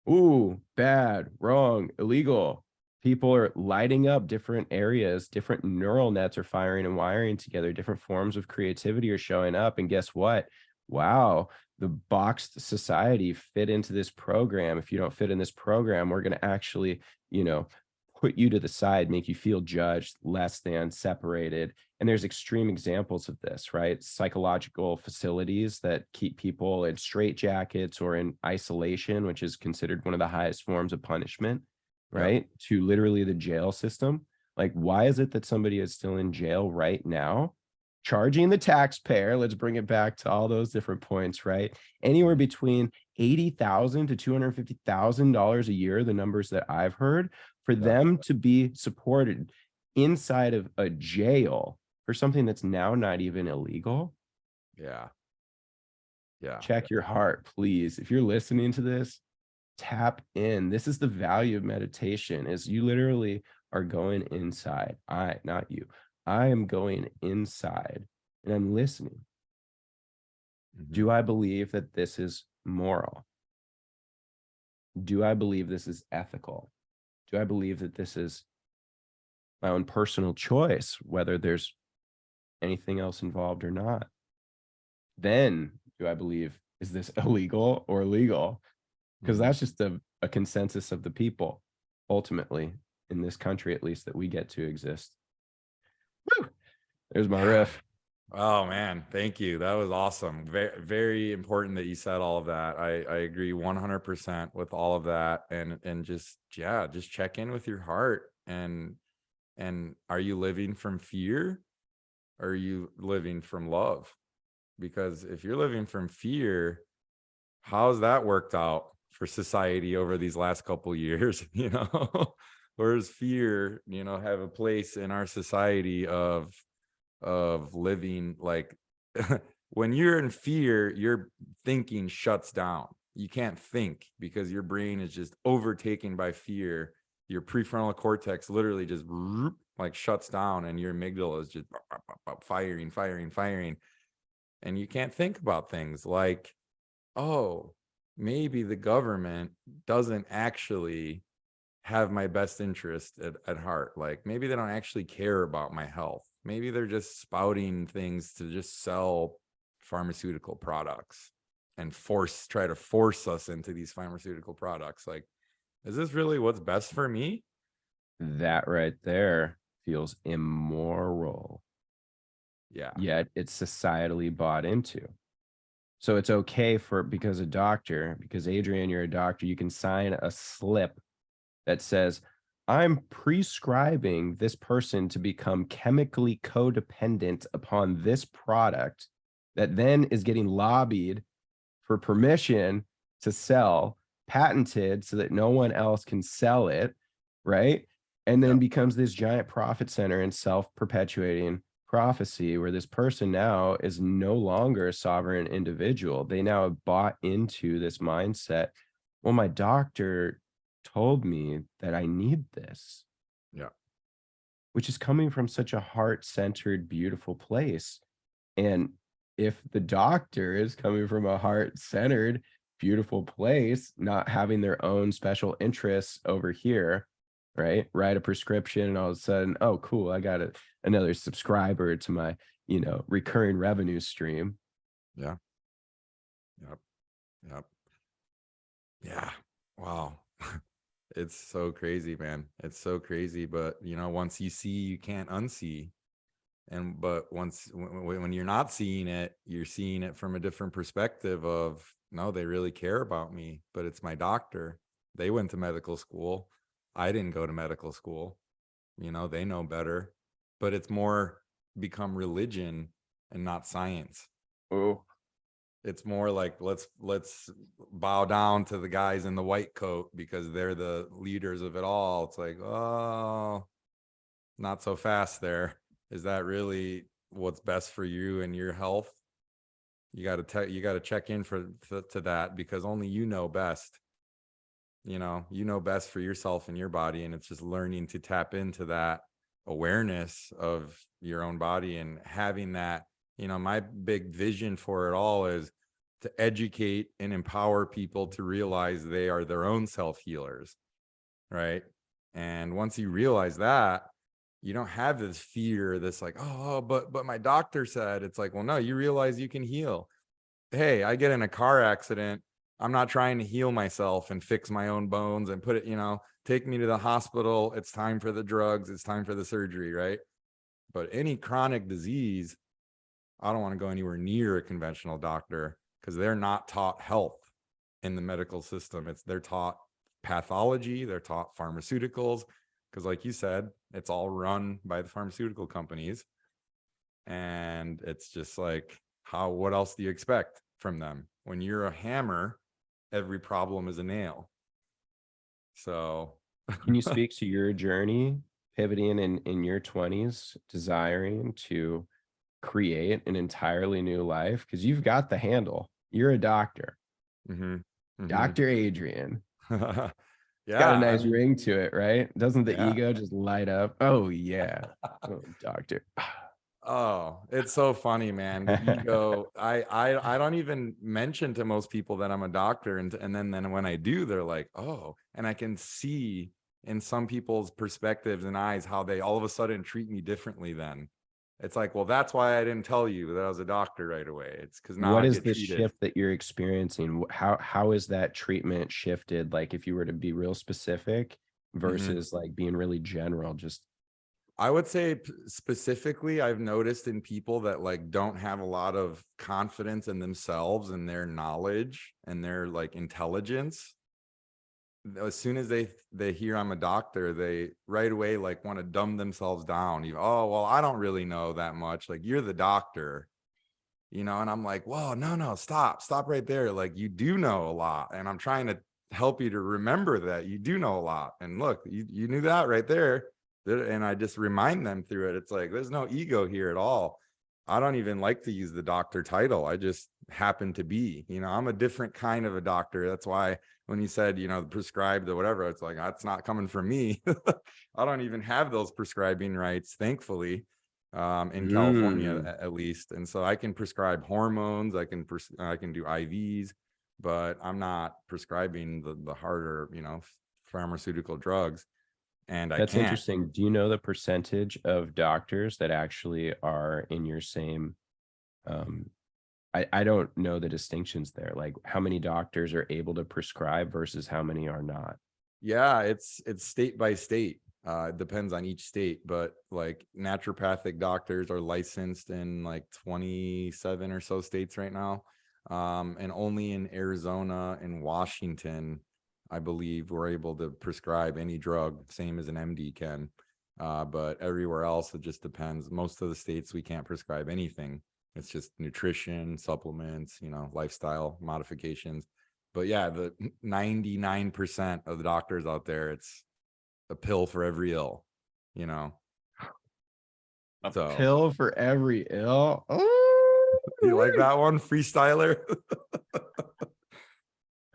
Speaker 2: ooh, bad, wrong, illegal. People are lighting up different areas, different neural nets are firing and wiring together, different forms of creativity are showing up. And guess what? Wow, the boxed society fit into this program. If you don't fit in this program, we're going to actually, put you to the side, make you feel judged, less than, separated. And there's extreme examples of this, right? Psychological facilities that keep people in straitjackets or in isolation, which is considered one of the highest forms of punishment, right? To literally the jail system. Like, why is it that somebody is still in jail right now? Charging the taxpayer, let's bring it back to all those different points, right? Anywhere between $80,000 to $250,000 a year, the numbers that I've heard, for them to be supported inside of a jail for something that's now not even illegal.
Speaker 1: Yeah.
Speaker 2: Check your heart, please. If you're listening to this, tap in. This is the value of meditation, is you literally are going inside. Not you. I am going inside and I'm listening. Do I believe that this is moral? do I believe this is ethical? Do I believe that this is my own personal choice, whether there's anything else involved or not? Then do I believe, is this illegal or legal? Because
Speaker 1: Mhm.
Speaker 2: that's just a consensus of the people, ultimately, in this country, at least, that we get to exist. Woo! There's my
Speaker 1: Yeah.
Speaker 2: riff.
Speaker 1: Oh man, thank you. That was awesome. Very, very important that you said all of that. I agree 100% with all of that. And just, yeah, just check in with your heart. And are you living from fear? Or are you living from love? Because if you're living from fear, how's that worked out for society over these last couple years? Whereas fear, have a place in our society of living like when you're in fear, your thinking shuts down. You can't think because your brain is just overtaken by fear. Your prefrontal cortex literally just like shuts down, and your amygdala is just firing, firing, firing. And you can't think about things like, oh, maybe the government doesn't actually have my best interest at heart. Like maybe they don't actually care about my health. Maybe they're just spouting things to just sell pharmaceutical products and try to force us into these pharmaceutical products. Like, is this really what's best for me?
Speaker 2: That right there feels immoral,
Speaker 1: Yeah.
Speaker 2: yet it's societally bought into. So it's okay because Adrian, you're a doctor, you can sign a slip that says, I'm prescribing this person to become chemically codependent upon this product that then is getting lobbied for permission to sell, patented so that no one else can sell it, right? And then
Speaker 1: Yep.
Speaker 2: becomes this giant profit center and self-perpetuating prophecy where this person now is no longer a sovereign individual. They now have bought into this mindset. Well, my doctor told me that I need this,
Speaker 1: Yeah.
Speaker 2: which is coming from such a heart-centered, beautiful place. And if the doctor is coming from a heart-centered, beautiful place, not having their own special interests over here, right? Write a prescription and all of a sudden, oh, cool, I got another subscriber to my, recurring revenue stream.
Speaker 1: Yeah. Yep. Yep. Yeah. Wow. It's so crazy, man. It's so crazy. But once you see, you can't unsee. But when you're not seeing it, you're seeing it from a different perspective of, no, they really care about me, but it's my doctor. They went to medical school. I didn't go to medical school. They know better. But it's more become religion and not science.
Speaker 2: Oh,
Speaker 1: It's more like let's bow down to the guys in the white coat because they're the leaders of it all. It's like, oh, not so fast there. Is that really what's best for you and your health? You got to check in to that, because only you know best. You know best for yourself and your body, and it's just learning to tap into that awareness of your own body and having that. My big vision for it all is to educate and empower people to realize they are their own self healers, right? And once you realize that, you don't have this fear, this like, oh, but my doctor said. It's like, well, no, you realize you can heal. Hey, I get in a car accident. I'm not trying to heal myself and fix my own bones and put it, take me to the hospital. It's time for the drugs. It's time for the surgery, right? But any chronic disease, I don't want to go anywhere near a conventional doctor because they're not taught health in the medical system. They're taught pathology, they're taught pharmaceuticals, because like you said, it's all run by the pharmaceutical companies. And it's just like, what else do you expect from them? When you're a hammer, every problem is a nail. So
Speaker 2: can you speak to your journey pivoting in your 20s, desiring to create an entirely new life? Because you've got the handle. You're a doctor. Dr. Adrian. Got a
Speaker 1: Yeah,
Speaker 2: nice ring to it, right? Doesn't the
Speaker 1: yeah.
Speaker 2: ego just light up? Oh, yeah. Oh, doctor.
Speaker 1: Oh, it's so funny, man. The ego. I don't even mention to most people that I'm a doctor, and then when I do, they're like, oh, and I can see in some people's perspectives and eyes how they all of a sudden treat me differently. Then it's like, well, that's why I didn't tell you that I was a doctor right away. It's because now
Speaker 2: What
Speaker 1: I
Speaker 2: is
Speaker 1: get
Speaker 2: the
Speaker 1: treated.
Speaker 2: shift that you're experiencing? How is that treatment shifted? Like if you were to be real specific
Speaker 1: Mhm.
Speaker 2: versus like being really general, just
Speaker 1: I would say specifically, I've noticed in people that like don't have a lot of confidence in themselves and their knowledge and their like intelligence. As soon as they hear I'm a doctor, they right away like want to dumb themselves down. Oh, well, I don't really know that much. Like you're the doctor, and I'm like, whoa, no, stop right there. Like you do know a lot. And I'm trying to help you to remember that you do know a lot. And look, you knew that right there. And I just remind them through it. It's like, there's no ego here at all. I don't even like to use the doctor title. I just happen to be, I'm a different kind of a doctor. That's why when you said, prescribed or whatever, it's like, that's not coming from me. I don't even have those prescribing rights, thankfully, in California
Speaker 2: mm,
Speaker 1: at least. And so I can prescribe hormones, I can do IVs, but I'm not prescribing the harder, pharmaceutical drugs, and I
Speaker 2: that's
Speaker 1: can't.
Speaker 2: interesting. Do you know the percentage of doctors that actually are in your same um I don't know the distinctions there. Like how many doctors are able to prescribe versus how many are not.
Speaker 1: Yeah, it's state by state. It depends on each state, but like naturopathic doctors are licensed in like 27 or so states right now. And only in Arizona and Washington, I believe, we're able to prescribe any drug, same as an MD can. But everywhere else, it just depends. Most of the states, we can't prescribe anything. It's just nutrition, supplements, lifestyle modifications. But yeah, the 99% of the doctors out there, it's a pill for every ill, you know.
Speaker 2: A
Speaker 1: So
Speaker 2: pill for every ill. Oh,
Speaker 1: you like that one, FreesTyler?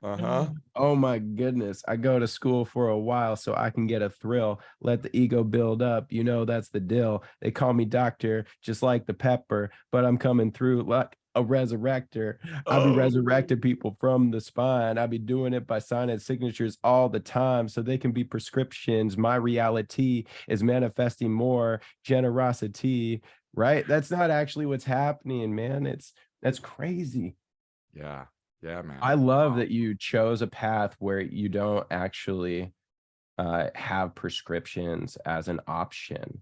Speaker 1: Uh-huh.
Speaker 2: oh my goodness. I go to school for a while so I can get a thrill. Let the ego build up. You know, that's the deal. They call me doctor, just like the pepper, but I'm coming through like a resurrector. I be
Speaker 1: Oh,
Speaker 2: resurrecting people from the spine. I be doing it by signing signatures all the time so they can be prescriptions. My reality is manifesting more generosity, right? That's not actually what's happening, man. That's crazy.
Speaker 1: yeah. Yeah,
Speaker 2: I
Speaker 1: man.
Speaker 2: love that you chose a path where you don't actually have prescriptions as an option.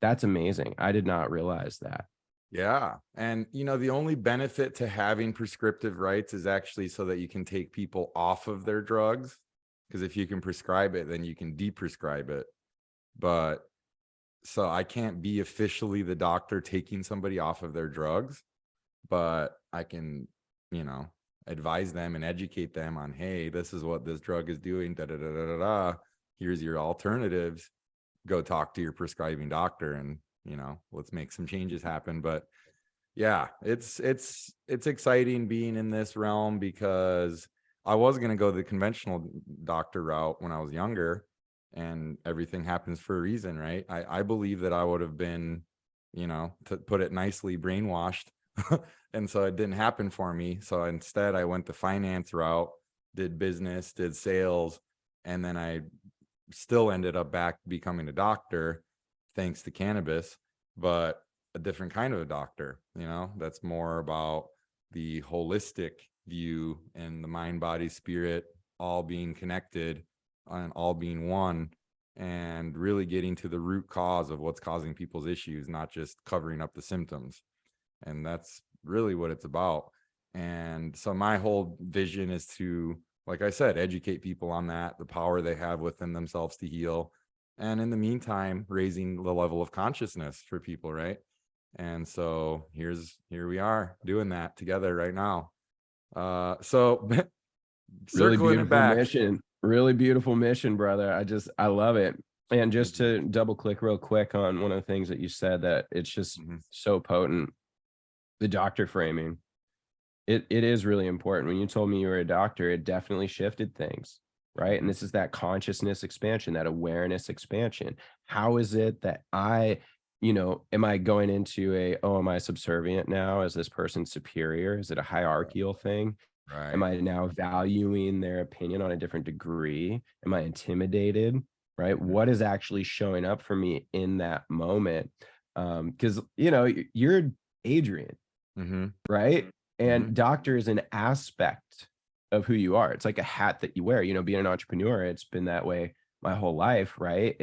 Speaker 2: That's amazing. I did not realize that.
Speaker 1: Yeah. And the only benefit to having prescriptive rights is actually so that you can take people off of their drugs. Because if you can prescribe it, then you can deprescribe it. But so I can't be officially the doctor taking somebody off of their drugs, but I can, you know, advise them and educate them on, hey, this is what this drug is doing. Da da da da da. Da. Here's your alternatives. Go talk to your prescribing doctor, and let's make some changes happen. But yeah, it's exciting being in this realm because I was going to go the conventional doctor route when I was younger, and everything happens for a reason, right? I believe that I would have been, to put it nicely, brainwashed. And so it didn't happen for me. So instead I went the finance route, did business, did sales, and then I still ended up back becoming a doctor thanks to cannabis, but a different kind of a doctor, that's more about the holistic view and the mind, body, spirit all being connected and all being one, and really getting to the root cause of what's causing people's issues, not just covering up the symptoms. And that's really what it's about. And so my whole vision is to, like I said, educate people on that, the power they have within themselves to heal, and in the meantime raising the level of consciousness for people, right? And so here we are doing that together right now. So
Speaker 2: Really
Speaker 1: circling it
Speaker 2: beautiful
Speaker 1: back.
Speaker 2: mission. Really beautiful mission, brother. I love it. And
Speaker 1: Thank
Speaker 2: just
Speaker 1: you.
Speaker 2: to double click real quick on one of the things that you said that it's just
Speaker 1: Mhm.
Speaker 2: so potent, the doctor framing. It is really important. When you told me you were a doctor, it definitely shifted things, right? And
Speaker 1: Mhm.
Speaker 2: this is that consciousness expansion, that awareness expansion. How is it that I am I going into am I subservient now? Is this person superior? Is it a hierarchical thing? Am
Speaker 1: Right.
Speaker 2: I now valuing their opinion on a different degree? Am I intimidated? Right?
Speaker 1: Mhm.
Speaker 2: What is actually showing up for me in that moment? Because you're Adrian,
Speaker 1: Mhm.
Speaker 2: right?
Speaker 1: Mhm.
Speaker 2: And doctor is an aspect of who you are. It's like a hat that you wear. Being an entrepreneur, it's been that way my whole life, right?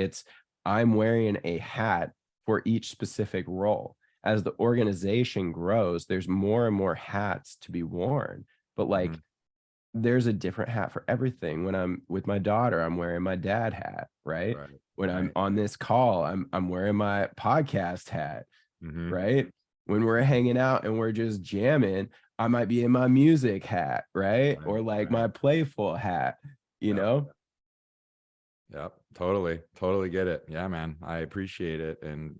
Speaker 2: I'm wearing a hat for each specific role. As the organization grows, there's more and more hats to be worn. But like
Speaker 1: Mhm.
Speaker 2: there's a different hat for everything. When I'm with my daughter, I'm wearing my dad hat, right?
Speaker 1: Right.
Speaker 2: When I'm
Speaker 1: Right.
Speaker 2: on this call, I'm wearing my podcast hat,
Speaker 1: Mhm.
Speaker 2: right? When we're hanging out and we're just jamming, I might be in my music hat, right?
Speaker 1: Right.
Speaker 2: Or like
Speaker 1: Right.
Speaker 2: my playful hat, you
Speaker 1: Yep.
Speaker 2: know?
Speaker 1: Yep. Totally. Totally get it. Yeah, man. I appreciate it. And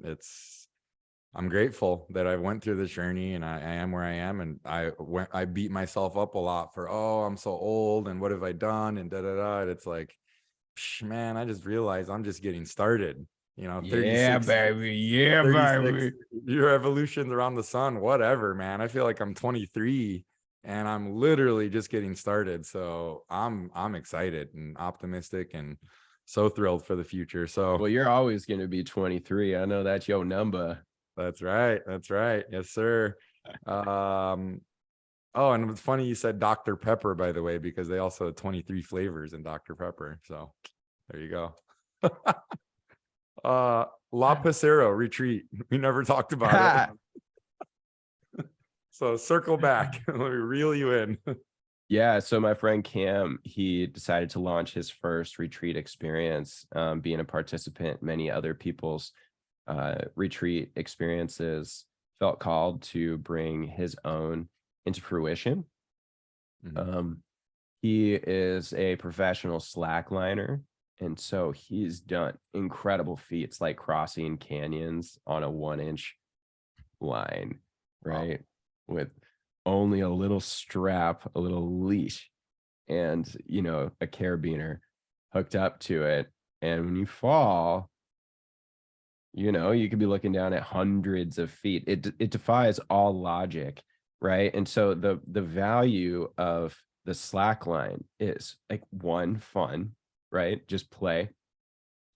Speaker 1: I'm grateful that I went through this journey and I am where I am. And I beat myself up a lot for, oh, I'm so old and what have I done? And da da da. And it's like, man, I just realized I'm just getting started.
Speaker 2: Yeah,
Speaker 1: 36,
Speaker 2: baby. Yeah,
Speaker 1: 36
Speaker 2: baby.
Speaker 1: year evolutions around the sun, whatever, man. I feel like I'm 23 and I'm literally just getting started. So I'm excited and optimistic and so thrilled for the future. So
Speaker 2: Well, you're always going to be 23. I know that's your number.
Speaker 1: that's right. That's right. Yes, sir. Um, oh, and it's funny you said Dr. Pepper, by the way, because they also have 23 flavors in Dr. Pepper. So there you go. La Pasero retreat. We never talked about it. So circle back. Let me reel you in.
Speaker 2: Yeah, so my friend Cam, he decided to launch his first retreat experience, being a participant, many other people's retreat experiences, felt called to bring his own into fruition.
Speaker 1: Mhm.
Speaker 2: Um, he is a professional slackliner, and so he's done incredible feats like crossing canyons on a 1-inch line,
Speaker 1: Wow.
Speaker 2: right? With only a little strap, a little leash, and a carabiner hooked up to it. And when you fall, you could be looking down at hundreds of feet. It defies all logic, right? And so the value of the slack line is like one, fun, right? Just play,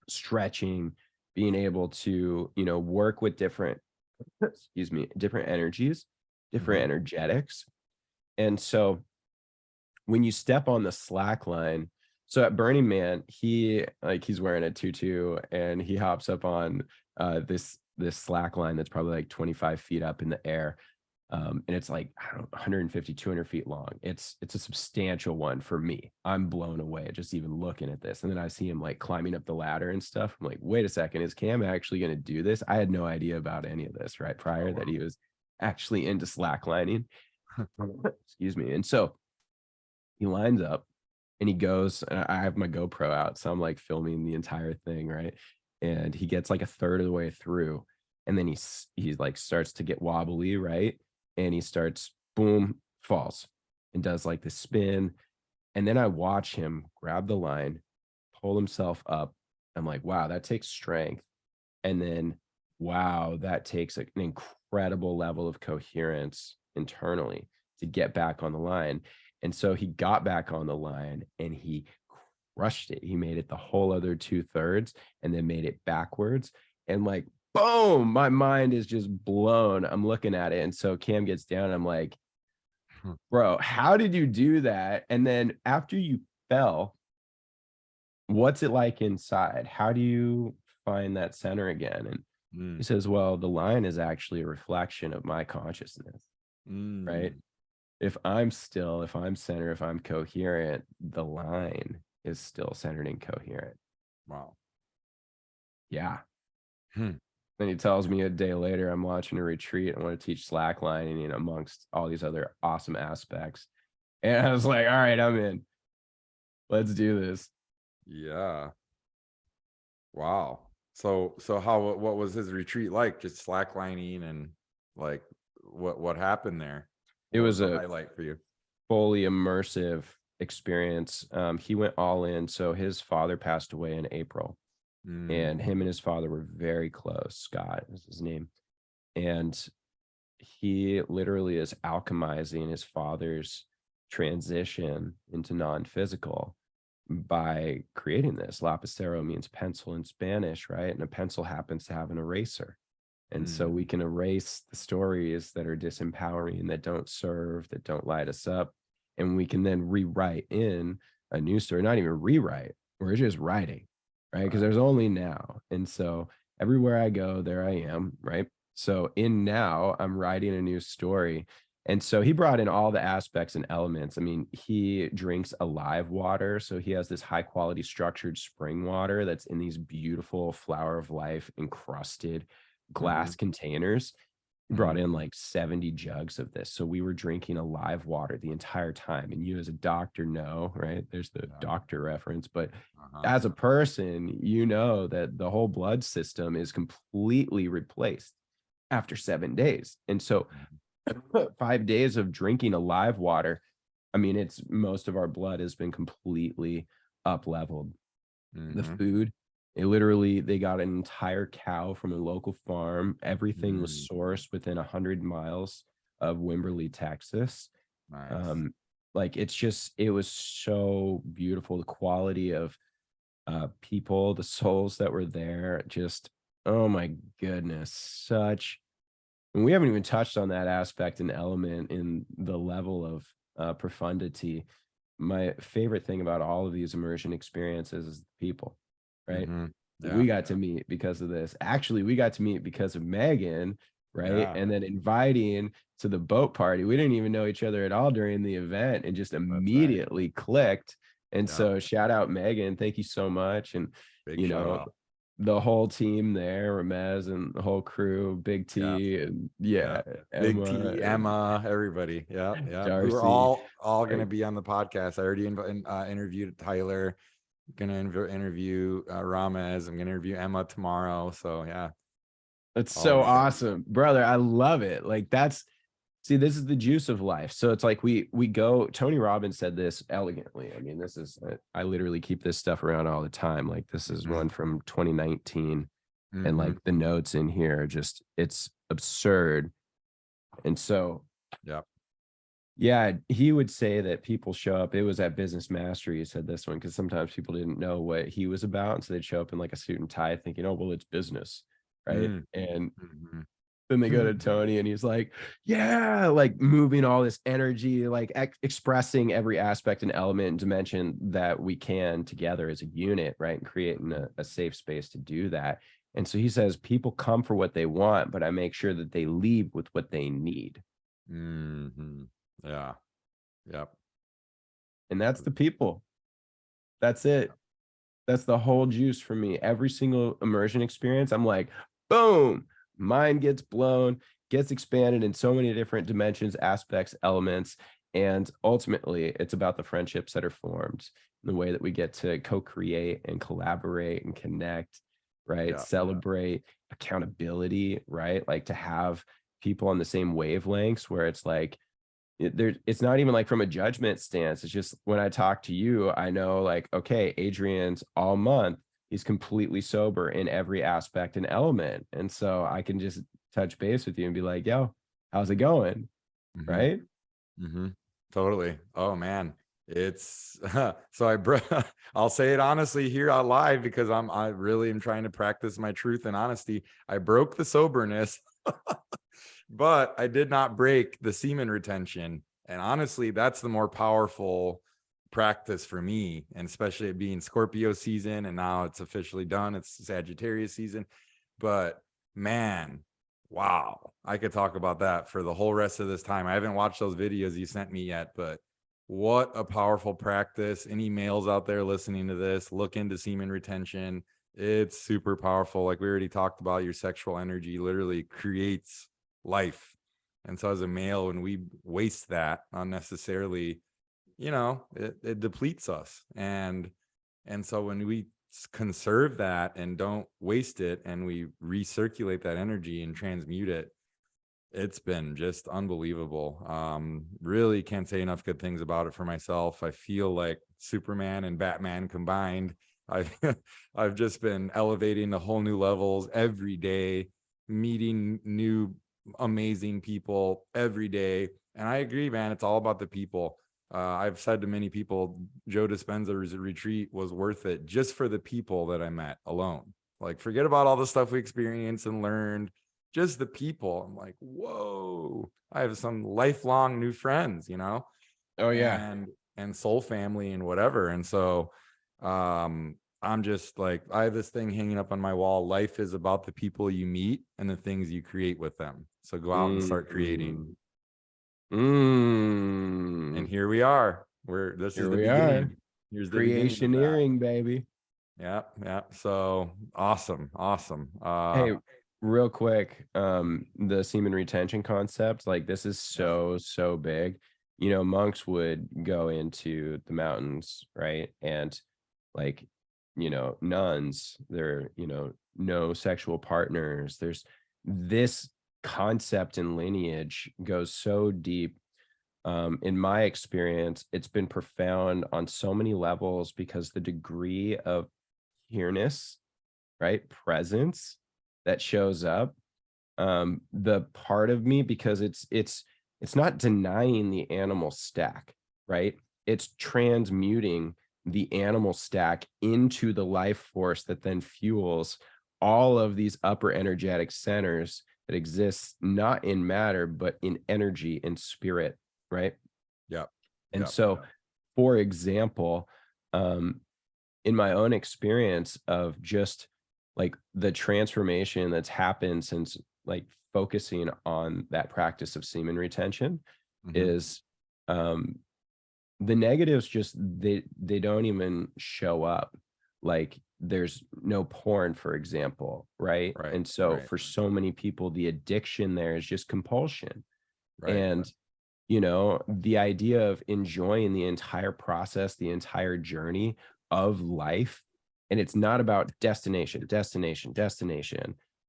Speaker 2: stretching, being able to work with different excuse me, different energies, different
Speaker 1: Mhm.
Speaker 2: energetics. And so when you step on the slack line, so at Burning Man, he's wearing a tutu and he hops up on this slack line that's probably like 25 feet up in the air. And it's like, I don't know, 150, 200 feet long. It's a substantial one for me. I'm blown away just even looking at this. And then I see him like climbing up the ladder and stuff. I'm like, wait a second, is Cam actually going to do this? I had no idea about any of this, right?
Speaker 1: Oh,
Speaker 2: Prior that
Speaker 1: wow.
Speaker 2: he was actually into slacklining. Excuse me. And so he lines up and he goes, and I have my GoPro out, so I'm like filming the entire thing, right? And he gets like a third of the way through, and then he like starts to get wobbly, right? And he starts boom, falls, and does like the spin. And then I watch him grab the line, pull himself up. I'm like, wow, that takes strength. And then wow, that takes an incredible level of coherence internally to get back on the line. And so he got back on the line and he crushed it. He made it the whole other 2/3 and then made it backwards. And like, boom, my mind is just blown. I'm looking at it. And so Cam gets down. And I'm like, bro, how did you do that? And then after you fell, what's it like inside? How do you find that center again? And he
Speaker 1: Mm.
Speaker 2: says, well, the line is actually a reflection of my consciousness, right?
Speaker 1: Mm.
Speaker 2: If I'm still, if I'm centered, if I'm coherent, the line is still centered and coherent.
Speaker 1: Wow.
Speaker 2: Yeah.
Speaker 1: Hmm.
Speaker 2: Then he tells me a day later, I'm launching a retreat. I want to teach slacklining and amongst all these other awesome aspects. And I was like, all right, I'm in. Let's do this.
Speaker 1: Yeah. Wow. So what was his retreat like? Just slacklining and like what happened there?
Speaker 2: It
Speaker 1: What was
Speaker 2: was
Speaker 1: the
Speaker 2: a
Speaker 1: highlight for you?
Speaker 2: fully immersive experience. He went all in. So his father passed away in April. and him and his father were very close. Scott is his name. And he literally is alchemizing his father's transition into non-physical by creating this. Lapicero means pencil in Spanish, right? And a pencil happens to have an eraser. And so we can erase the stories that are disempowering, that don't serve, that don't light us up. And we can then rewrite in a new story, not even rewrite, we're just writing, right? Because there's only now. And so everywhere I go, there I am, right? So in now, I'm writing a new story. And so he brought in all the aspects and elements. I mean, he drinks alive water. So he has this high quality structured spring water that's in these beautiful flower of life encrusted glass containers. He brought in like 70 jugs of this. So we were drinking alive water the entire time. And you as a doctor know, right? There's the doctor reference, but as a person, you know that the whole blood system is completely replaced after 7 days. And so 5 days of drinking alive water, I mean, it's most of our blood has been completely up leveled. The food, they got an entire cow from a local farm. Everything was sourced within 100 miles of Wimberley, Texas.
Speaker 1: Nice.
Speaker 2: Like it was so beautiful. The quality of people, the souls that were there, just, oh my goodness, and we haven't even touched on that aspect and element in the level of profundity. My favorite thing about all of these immersion experiences is the people, right? We got to meet because of this. Actually, we got to meet because of Megan, right? And then inviting to the boat party. We didn't even know each other at all during the event and just immediately clicked. And so shout out Megan. Thank you so much. And
Speaker 1: Big shout out.
Speaker 2: the whole team there, Ramez and the whole crew, Big T, and
Speaker 1: Big T, Emma, everybody. Yeah.
Speaker 2: Darcy.
Speaker 1: We were all gonna be on the podcast. I already interviewed Tyler. Gonna interview Ramez. I'm gonna interview Emma tomorrow. So yeah.
Speaker 2: That's so awesome, brother. I love it. Like see, this is the juice of life. So it's like we go, Tony Robbins said this elegantly. I mean, this is, I literally keep this stuff around all the time. Like this is one from 2019 and like the notes in here, just, it's absurd. And so, yeah, he would say that people show up. It was at Business Mastery. He said this one, because sometimes people didn't know what he was about. And so they'd show up in like a suit and tie thinking, oh, well, it's business. Right. And then they go to Tony and he's like, yeah, like moving all this energy, like expressing every aspect and element and dimension that we can together as a unit, right? And creating a safe space to do that. And so he says, people come for what they want, but I make sure that they leave with what they need.
Speaker 1: Yeah. Yep.
Speaker 2: And that's the people. That's it. That's the whole juice for me. Every single immersion experience, I'm like, boom, mind gets blown, gets expanded in so many different dimensions, aspects, elements. And ultimately, it's about the friendships that are formed, the way that we get to co-create and collaborate and connect, right? Celebrate accountability, right? Like to have people on the same wavelengths where it's like, it's not even like from a judgment stance. It's just when I talk to you, I know like, okay, Adrian's all month, he's completely sober in every aspect and element. And so I can just touch base with you and be like, yo, how's it going? Right?
Speaker 1: Totally. Oh man. It's so I'll say it honestly here out live because I really am trying to practice my truth and honesty. I broke the soberness. But I did not break the semen retention. And honestly, that's the more powerful practice for me. And especially it being Scorpio season. And now it's officially done. It's Sagittarius season. But man, wow. I could talk about that for the whole rest of this time. I haven't watched those videos you sent me yet, but what a powerful practice. Any males out there listening to this, look into semen retention. It's super powerful. Like we already talked about, your sexual energy literally creates life. And so as a male, when we waste that unnecessarily, it depletes us. And so when we conserve that and don't waste it and we recirculate that energy and transmute it, it's been just unbelievable. Really can't say enough good things about it for myself. I feel like Superman and Batman combined. I've I've just been elevating to whole new levels every day, meeting new amazing people every day. And I agree, man, it's all about the people. I've said to many people, Joe Dispenza's retreat was worth it just for the people that I met alone. Like, forget about all the stuff we experienced and learned, just the people. I'm like, whoa, I have some lifelong new friends, you know,
Speaker 2: Oh yeah.
Speaker 1: and soul family and whatever. And so I'm just like, I have this thing hanging up on my wall. Life is about the people you meet and the things you create with them. So go out and start creating. And
Speaker 2: Mm.
Speaker 1: here we are. This is
Speaker 2: Here
Speaker 1: the
Speaker 2: we are.
Speaker 1: beginning. Here's the beginning of that.
Speaker 2: Creationeering, baby.
Speaker 1: Yeah, yeah. So awesome.
Speaker 2: Hey, real quick, the semen retention concept, like this is so big. You know, monks would go into the mountains, right? And like, you know, nuns, they're, you know, no sexual partners. There's this concept and lineage goes so deep. In my experience, it's been profound on so many levels because the degree of here-ness, right? Presence that shows up. The part of me, because it's not denying the animal stack, right? It's transmuting the animal stack into the life force that then fuels all of these upper energetic centers that exist not in matter, but in energy and spirit, right?
Speaker 1: Yep.
Speaker 2: And
Speaker 1: Yep.
Speaker 2: so, for example, in my own experience of just like the transformation that's happened since like focusing on that practice of semen retention
Speaker 1: Mhm.
Speaker 2: is the negatives just they don't even show up. Like there's no porn, for example, right?
Speaker 1: Right.
Speaker 2: And so
Speaker 1: Right.
Speaker 2: for so many people the addiction there is just compulsion.
Speaker 1: Right.
Speaker 2: And you know, the idea of enjoying the entire process, the entire journey of life. And it's not about destination.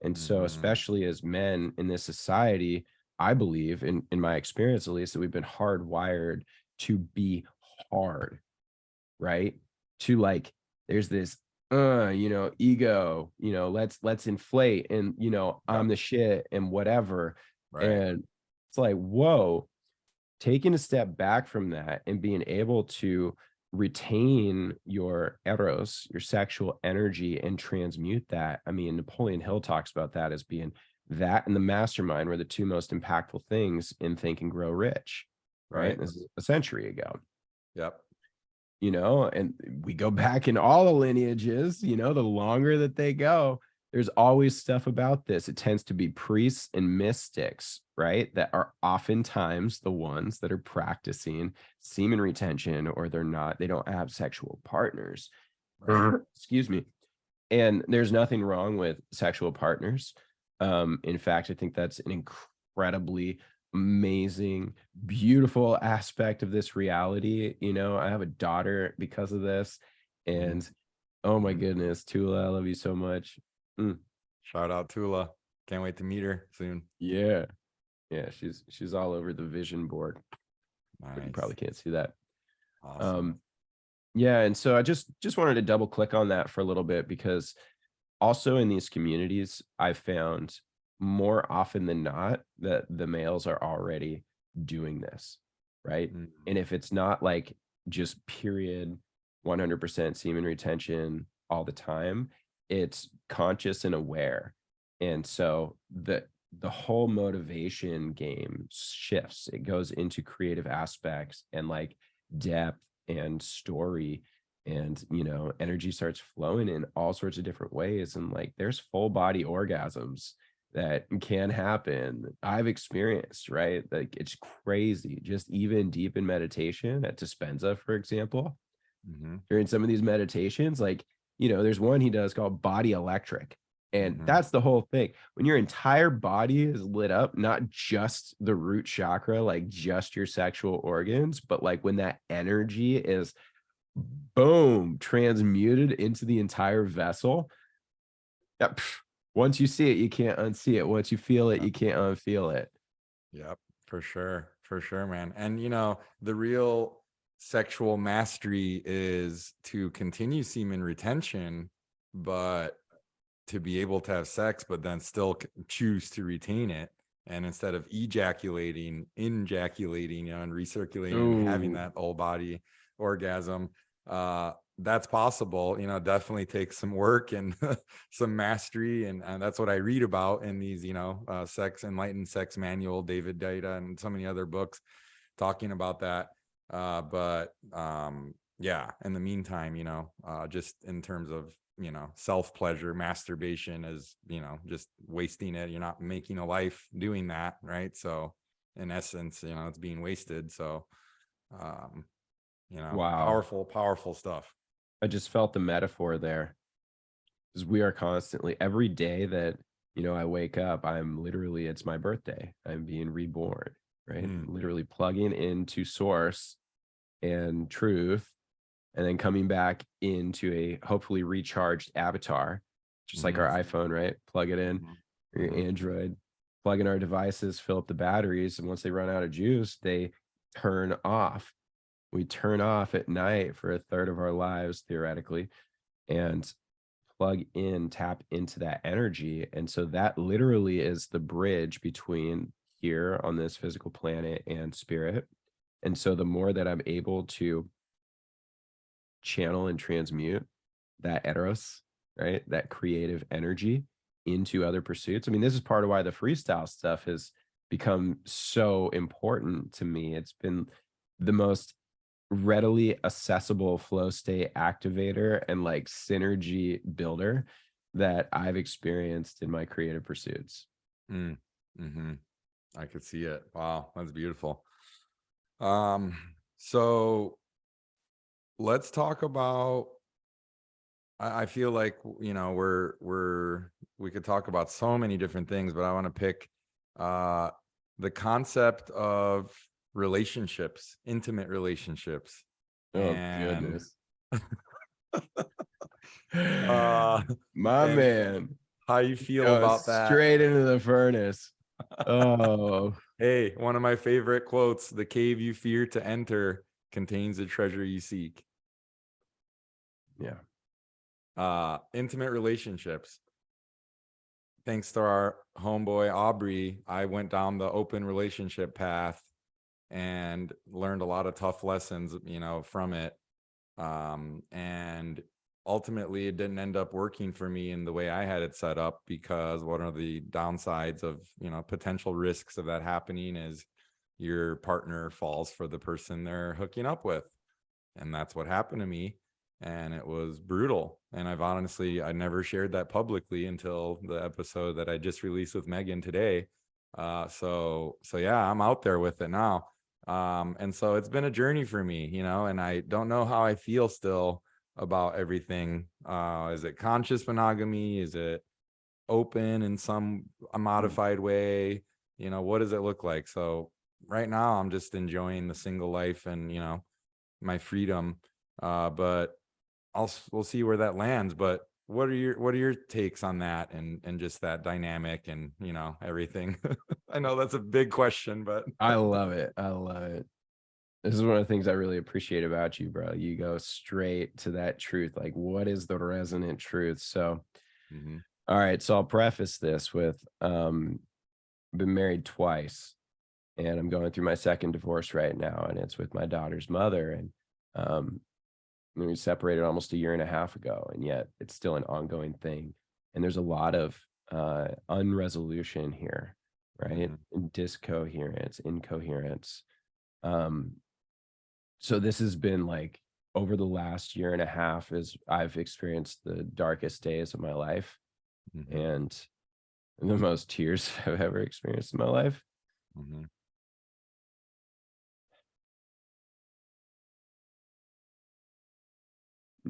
Speaker 2: And so,
Speaker 1: Mhm.
Speaker 2: especially as men in this society, I believe, in my experience at least, that we've been hardwired to be hard, right? To like, there's this you know, ego, you know, let's inflate and you know,
Speaker 1: Yep.
Speaker 2: I'm the shit and whatever.
Speaker 1: Right.
Speaker 2: And it's like, whoa, taking a step back from that and being able to retain your eros, your sexual energy, and transmute that. I mean, Napoleon Hill talks about that as being that and the mastermind were the two most impactful things in Think and Grow Rich, right?
Speaker 1: Right.
Speaker 2: This is a century ago,
Speaker 1: Yep.
Speaker 2: you know, and we go back in all the lineages, you know, the longer that they go, there's always stuff about this. It tends to be priests and mystics, right? That are oftentimes the ones that are practicing semen retention, or they don't have sexual partners.
Speaker 1: Right.
Speaker 2: Excuse me. And there's nothing wrong with sexual partners. In fact, I think that's an incredibly amazing, beautiful aspect of this reality. You know, I have a daughter because of this.
Speaker 1: Mhm.
Speaker 2: And oh my
Speaker 1: Mhm.
Speaker 2: goodness, Tula, I love you so much. Mm,
Speaker 1: Shout out Tula. Can't wait to meet her soon.
Speaker 2: yeah. Yeah, she's all over the vision board, but you
Speaker 1: Nice.
Speaker 2: probably can't see that.
Speaker 1: Awesome.
Speaker 2: Um, yeah, and so I just wanted to double click on that for a little bit because also in these communities, I've found more often than not that the males are already doing this, right?
Speaker 1: Mhm.
Speaker 2: And if it's not like just period 100% semen retention all the time, it's conscious and aware. And so the whole motivation game shifts. It goes into creative aspects and like depth and story, and you know, energy starts flowing in all sorts of different ways, and like there's full body orgasms that can happen. I've experienced, right? Like it's crazy. Just even deep in meditation at Dispenza, for example,
Speaker 1: Mhm.
Speaker 2: during some of these meditations, like, you know, there's one he does called body electric. And
Speaker 1: Mhm.
Speaker 2: that's the whole thing. When your entire body is lit up, not just the root chakra, like just your sexual organs, but like when that energy is boom, transmuted into the entire vessel. Yep. Once you see it, you can't unsee it. Once you feel it,
Speaker 1: Yep.
Speaker 2: you can't unfeel it.
Speaker 1: Yep. For sure. For sure, man. And you know, the real sexual mastery is to continue semen retention, but to be able to have sex, but then still choose to retain it. And instead of ejaculating, injaculating, and recirculating and having
Speaker 2: Ooh,
Speaker 1: that whole body orgasm, that's possible. Definitely takes some work and some mastery. And that's what I read about in these, Enlightened Sex Manual, David Deida, and so many other books talking about that. Yeah, in the meantime, just in terms of, self pleasure, masturbation is, just wasting it. You're not making a life doing that, right? So in essence, it's being wasted. So, um,
Speaker 2: wow.
Speaker 1: powerful stuff.
Speaker 2: I just felt the metaphor there, because we are constantly, every day that, I wake up, it's my birthday. I'm being reborn, right?
Speaker 1: Mm,
Speaker 2: Literally plugging into source and truth, and then coming back into a hopefully recharged avatar, just like
Speaker 1: mhm,
Speaker 2: our iPhone, right? Plug it in,
Speaker 1: mhm,
Speaker 2: or your
Speaker 1: mhm,
Speaker 2: Android, plug in our devices, fill up the batteries, and once they run out of juice, they turn off. We turn off at night for a third of our lives, theoretically, and plug in, tap into that energy. And so that literally is the bridge between here on this physical planet and spirit. And so the more that I'm able to channel and transmute that eros, right? That creative energy into other pursuits. I mean, this is part of why the freestyle stuff has become so important to me. It's been the most readily accessible flow state activator and like synergy builder that I've experienced in my creative pursuits.
Speaker 1: mm, mhm. I could see it. Wow, that's beautiful. Um, so let's talk about, I feel like, we could talk about so many different things, but I want to pick uh the concept of relationships, intimate relationships,
Speaker 2: Oh
Speaker 1: and
Speaker 2: goodness.
Speaker 1: uh
Speaker 2: My
Speaker 1: and
Speaker 2: man.
Speaker 1: how you feel
Speaker 2: Going
Speaker 1: about that.
Speaker 2: straight into the furnace. Oh,
Speaker 1: Hey, one of my favorite quotes, "The cave you fear to enter contains the treasure you seek."
Speaker 2: yeah.
Speaker 1: Intimate relationships. Thanks to our homeboy Aubrey, I went down the open relationship path and learned a lot of tough lessons, from it. And ultimately, it didn't end up working for me in the way I had it set up, because one of the downsides of, potential risks of that happening is your partner falls for the person they're hooking up with. And that's what happened to me. And it was brutal. And I never shared that publicly until the episode that I just released with Megan today. So yeah, I'm out there with it now. And so it's been a journey for me, and I don't know how I feel still about everything. Is it conscious monogamy? Is it open in some
Speaker 2: Mm.
Speaker 1: modified way? What does it look like? So right now I'm just enjoying the single life and, my freedom. But we'll see where that lands. But what are your takes on that, and just that dynamic, and everything? I know that's a big question, but
Speaker 2: I love it. I love it. This is one of the things I really appreciate about you, bro. You go straight to that truth. Like, what is the resonant truth? So,
Speaker 1: Mhm.
Speaker 2: all right. So I'll preface this with been married twice, and I'm going through my second divorce right now, and it's with my daughter's mother. And um we separated almost a year and a half ago, and yet it's still an ongoing thing. And there's a lot of unresolution here, right?
Speaker 1: Mhm.
Speaker 2: Discoherence, incoherence. Um, so this has been like over the last year and a half as I've experienced the darkest days of my life,
Speaker 1: Mhm.
Speaker 2: and the most tears I've ever experienced in my life.
Speaker 1: Mhm.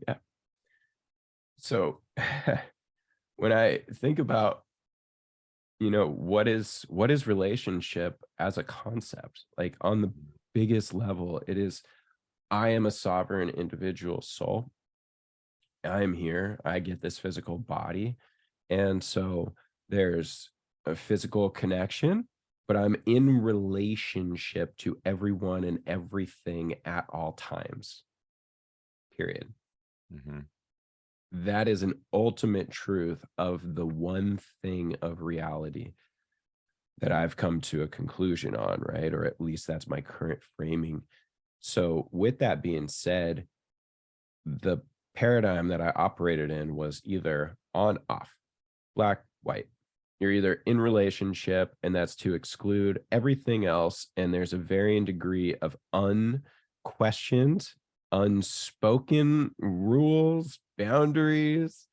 Speaker 2: Yeah. So when I think about, what is relationship as a concept, like on the biggest level, it is, I am a sovereign individual soul. I am here, I get this physical body, and so there's a physical connection, but I'm in relationship to everyone and everything at all times, period.
Speaker 1: Mm-hmm.
Speaker 2: That is an ultimate truth of the one thing of reality that I've come to a conclusion on, right? Or at least that's my current framing. So, with that being said, the paradigm that I operated in was either on, off, black, white. You're either in relationship, and that's to exclude everything else. And there's a varying degree of unquestioned, unspoken rules, boundaries,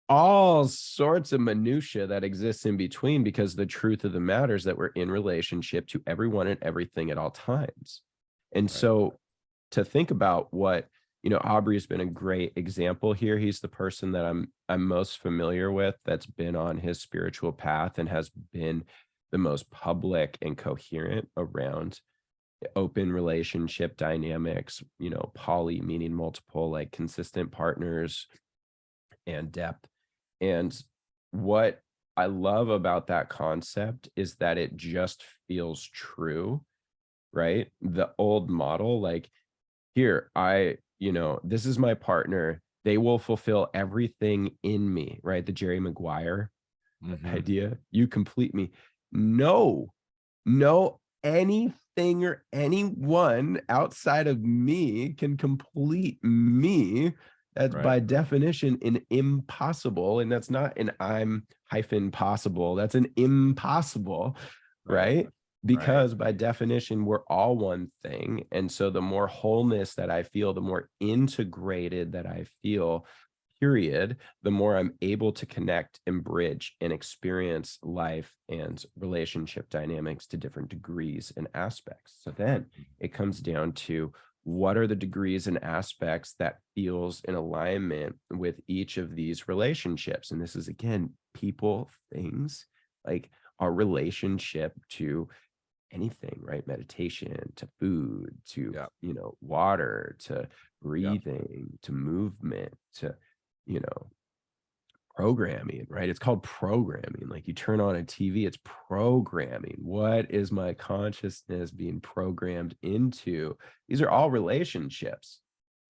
Speaker 2: all sorts of minutia that exists in between, because the truth of the matter is that we're in relationship to everyone and everything at all times. And
Speaker 1: Right.
Speaker 2: so to think about what, Aubrey has been a great example here. He's the person that I'm most familiar with that's been on his spiritual path and has been the most public and coherent around open relationship dynamics, poly meaning multiple, like consistent partners and depth. And what I love about that concept is that it just feels true, right? The old model, like, here, this is my partner. They will fulfill everything in me, right? The Jerry Maguire
Speaker 1: Mm-hmm.
Speaker 2: idea. You complete me. No, no, anything or anyone outside of me can complete me. That's
Speaker 1: Right.
Speaker 2: by definition an impossible. And that's not an I'm hyphen possible. That's an impossible,
Speaker 1: Right.
Speaker 2: right?
Speaker 1: Right.
Speaker 2: Because by definition, we're all one thing. And so the more wholeness that I feel, the more integrated that I feel, period, the more I'm able to connect and bridge and experience life and relationship dynamics to different degrees and aspects. So then it comes down to, what are the degrees and aspects that feels in alignment with each of these relationships? And this is, again, people, things, like our relationship to anything, right? Meditation, to food, to,
Speaker 1: Yeah.
Speaker 2: water, to
Speaker 1: Yeah.
Speaker 2: breathing, to movement, to, you know, programming, right? It's called programming. Like, you turn on a TV, it's programming. What is my consciousness being programmed into? These are all relationships.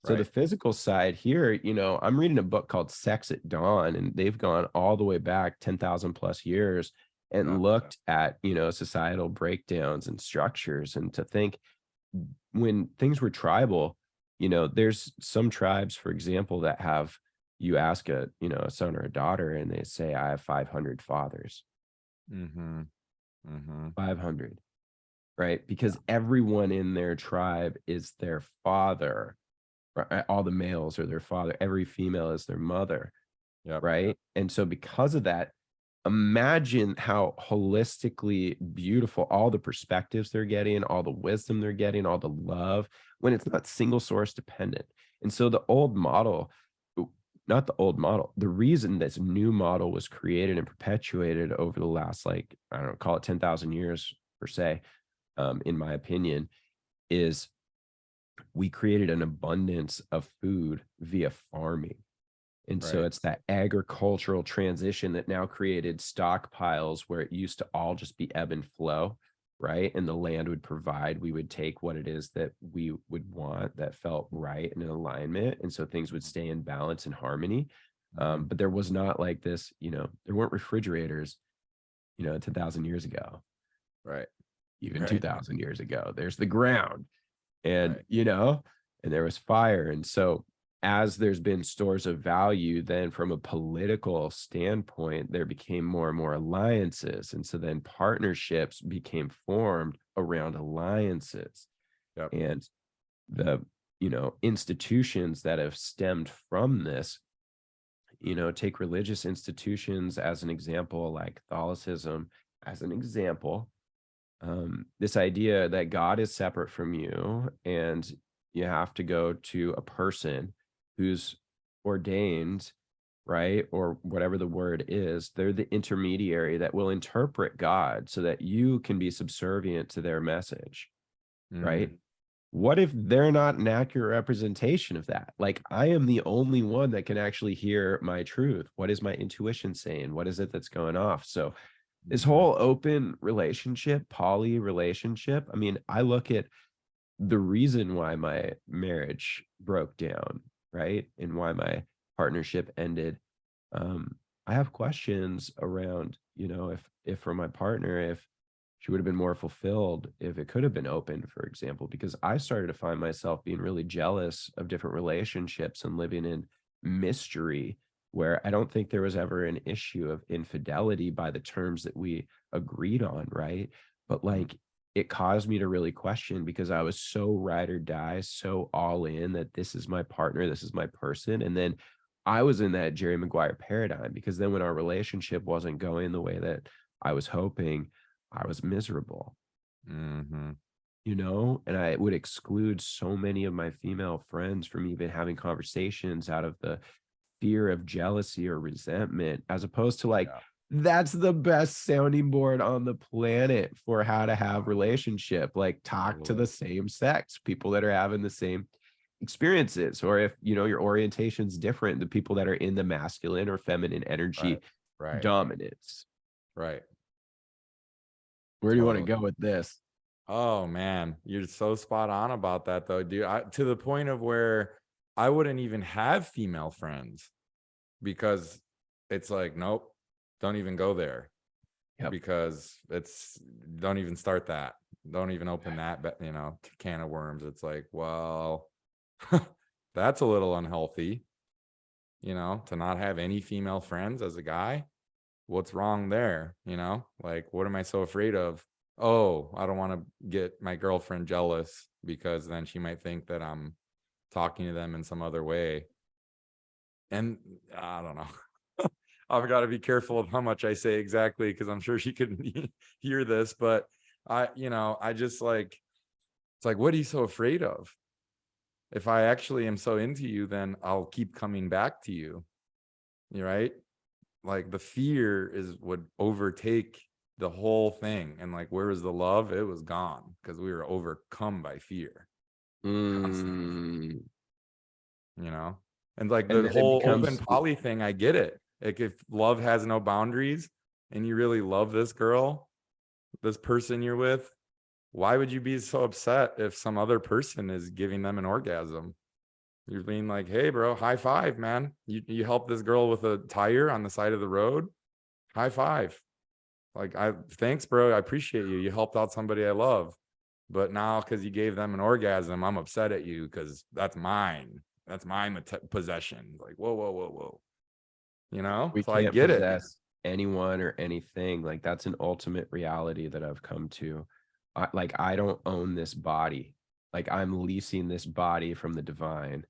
Speaker 2: So the
Speaker 1: Right.
Speaker 2: physical side here, I'm reading a book called Sex at Dawn, and they've gone all the way back 10,000 plus years
Speaker 1: Yeah.
Speaker 2: and looked at, societal breakdowns and structures. And to think, when things were tribal, there's some tribes, for example, that have, you ask a son or a daughter, and they say, I have 500 fathers.
Speaker 1: Mm-hmm. Mm-hmm.
Speaker 2: 500, right? Because everyone in their tribe is their father, right? All the males are their father, every female is their mother,
Speaker 1: Yep.
Speaker 2: right? And so because of that, imagine how holistically beautiful all the perspectives they're getting, all the wisdom they're getting, all the love, when it's not single source dependent. And so the old model, not the old model, the reason this new model was created and perpetuated over the last, like, I don't know, call it 10,000 years per se, in my opinion, is we created an abundance of food via farming. And so
Speaker 1: Right.
Speaker 2: it's that agricultural transition that now created stockpiles, where it used to all just be ebb and flow, right? And the land would provide, we would take what it is that we would want that felt right and in alignment. And so things would stay in balance and harmony.
Speaker 1: Mm-hmm.
Speaker 2: But there was not like this, there weren't refrigerators, 10,000 years ago,
Speaker 1: Right.
Speaker 2: even
Speaker 1: Right.
Speaker 2: 2,000 years ago. There's the ground, and
Speaker 1: Right.
Speaker 2: and there was fire. And so as there's been stores of value, then from a political standpoint, there became more and more alliances, and so then partnerships became formed around alliances.
Speaker 1: Yep.
Speaker 2: And the institutions that have stemmed from this, take religious institutions as an example, like Catholicism as an example. This idea that God is separate from you, and you have to go to a person who's ordained, right? Or whatever the word is, they're the intermediary that will interpret God so that you can be subservient to their message, right?
Speaker 1: Mm.
Speaker 2: What if they're not an accurate representation of that? Like, I am the only one that can actually hear my truth. What is my intuition saying? What is it that's going off? So This whole open relationship, poly relationship. I mean, I look at the reason why my marriage broke down, right? And why my partnership ended. I have questions around, if for my partner, if she would have been more fulfilled, if it could have been open, for example, because I started to find myself being really jealous of different relationships and living in mystery where I don't think there was ever an issue of infidelity by the terms that we agreed on, right? But
Speaker 1: Mhm.
Speaker 2: like it caused me to really question because I was so ride or die, so all in that this is my partner, this is my person. And then I was in that Jerry Maguire paradigm because then when our relationship wasn't going the way that I was hoping, I was miserable,
Speaker 1: Mhm.
Speaker 2: and I would exclude so many of my female friends from even having conversations out of the fear of jealousy or resentment, as opposed to like,
Speaker 1: Yeah.
Speaker 2: that's the best sounding board on the planet for how to have
Speaker 1: Totally.
Speaker 2: relationship, like talk to
Speaker 1: Totally.
Speaker 2: the same sex, people that are having the same experiences, or if your orientation's different, the people that are in the masculine or feminine
Speaker 1: Right.
Speaker 2: energy
Speaker 1: Right.
Speaker 2: dominance.
Speaker 1: Right.
Speaker 2: Where do you want to
Speaker 1: Totally.
Speaker 2: go with this?
Speaker 1: Oh man, you're so spot on about that though, dude. To the point of where I wouldn't even have female friends because it's like, nope, don't even go there
Speaker 2: Yep.
Speaker 1: because don't even start that. Don't even open that, can of worms. It's like, well, that's a little unhealthy, to not have any female friends as a guy. What's wrong there? Like, what am I so afraid of? Oh, I don't want to get my girlfriend jealous because then she might think that I'm talking to them in some other way. And I don't know. I've got to be careful of how much I say exactly because I'm sure she could hear this, but I just like, it's like, what are you so afraid of? If I actually am so into you, then I'll keep coming back to you. You're right. Like the fear would overtake the whole thing. And like, where was the love? It was gone because we were overcome by fear constantly,
Speaker 2: Mm.
Speaker 1: you know? And like
Speaker 2: And
Speaker 1: the
Speaker 2: then it
Speaker 1: whole open
Speaker 2: becomes
Speaker 1: poly thing, I get it. Like if love has no boundaries and you really love this girl, this person you're with, why would you be so upset if some other person is giving them an orgasm? You're being like, hey, bro, high five, man. You helped this girl with a tire on the side of the road. High five. Like, thanks, bro. I appreciate you. You helped out somebody I love. But now, because you gave them an orgasm, I'm upset at you because that's mine. That's my possession. Like, whoa, whoa, whoa, whoa.
Speaker 2: we
Speaker 1: So I
Speaker 2: can't
Speaker 1: get it.
Speaker 2: possess anyone or anything. Like that's an ultimate reality that I've come to. I don't own this body. Like I'm leasing this body from the divine.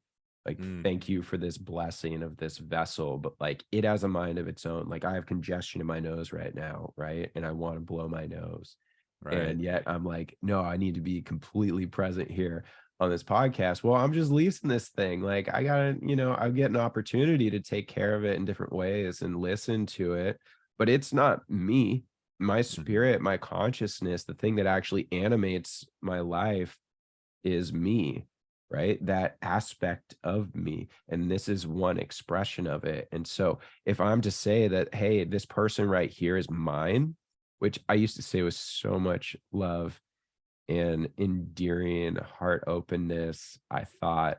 Speaker 2: Like
Speaker 1: Mm,
Speaker 2: thank you for this blessing of this vessel, but like it has a mind of its own. Like I have congestion in my nose right now, right? And I want to blow my nose.
Speaker 1: right.
Speaker 2: And yet I'm like, no, I need to be completely present here on this podcast. Well, I'm just leasing this thing. Like I gotta, I get an opportunity to take care of it in different ways and listen to it, but it's not me. My
Speaker 1: Mhm.
Speaker 2: spirit, my consciousness, the thing that actually animates my life is me, right? That aspect of me. And this is one expression of it. And so if I'm to say that, hey, this person right here is mine, which I used to say was so much love and endearing heart openness, I thought,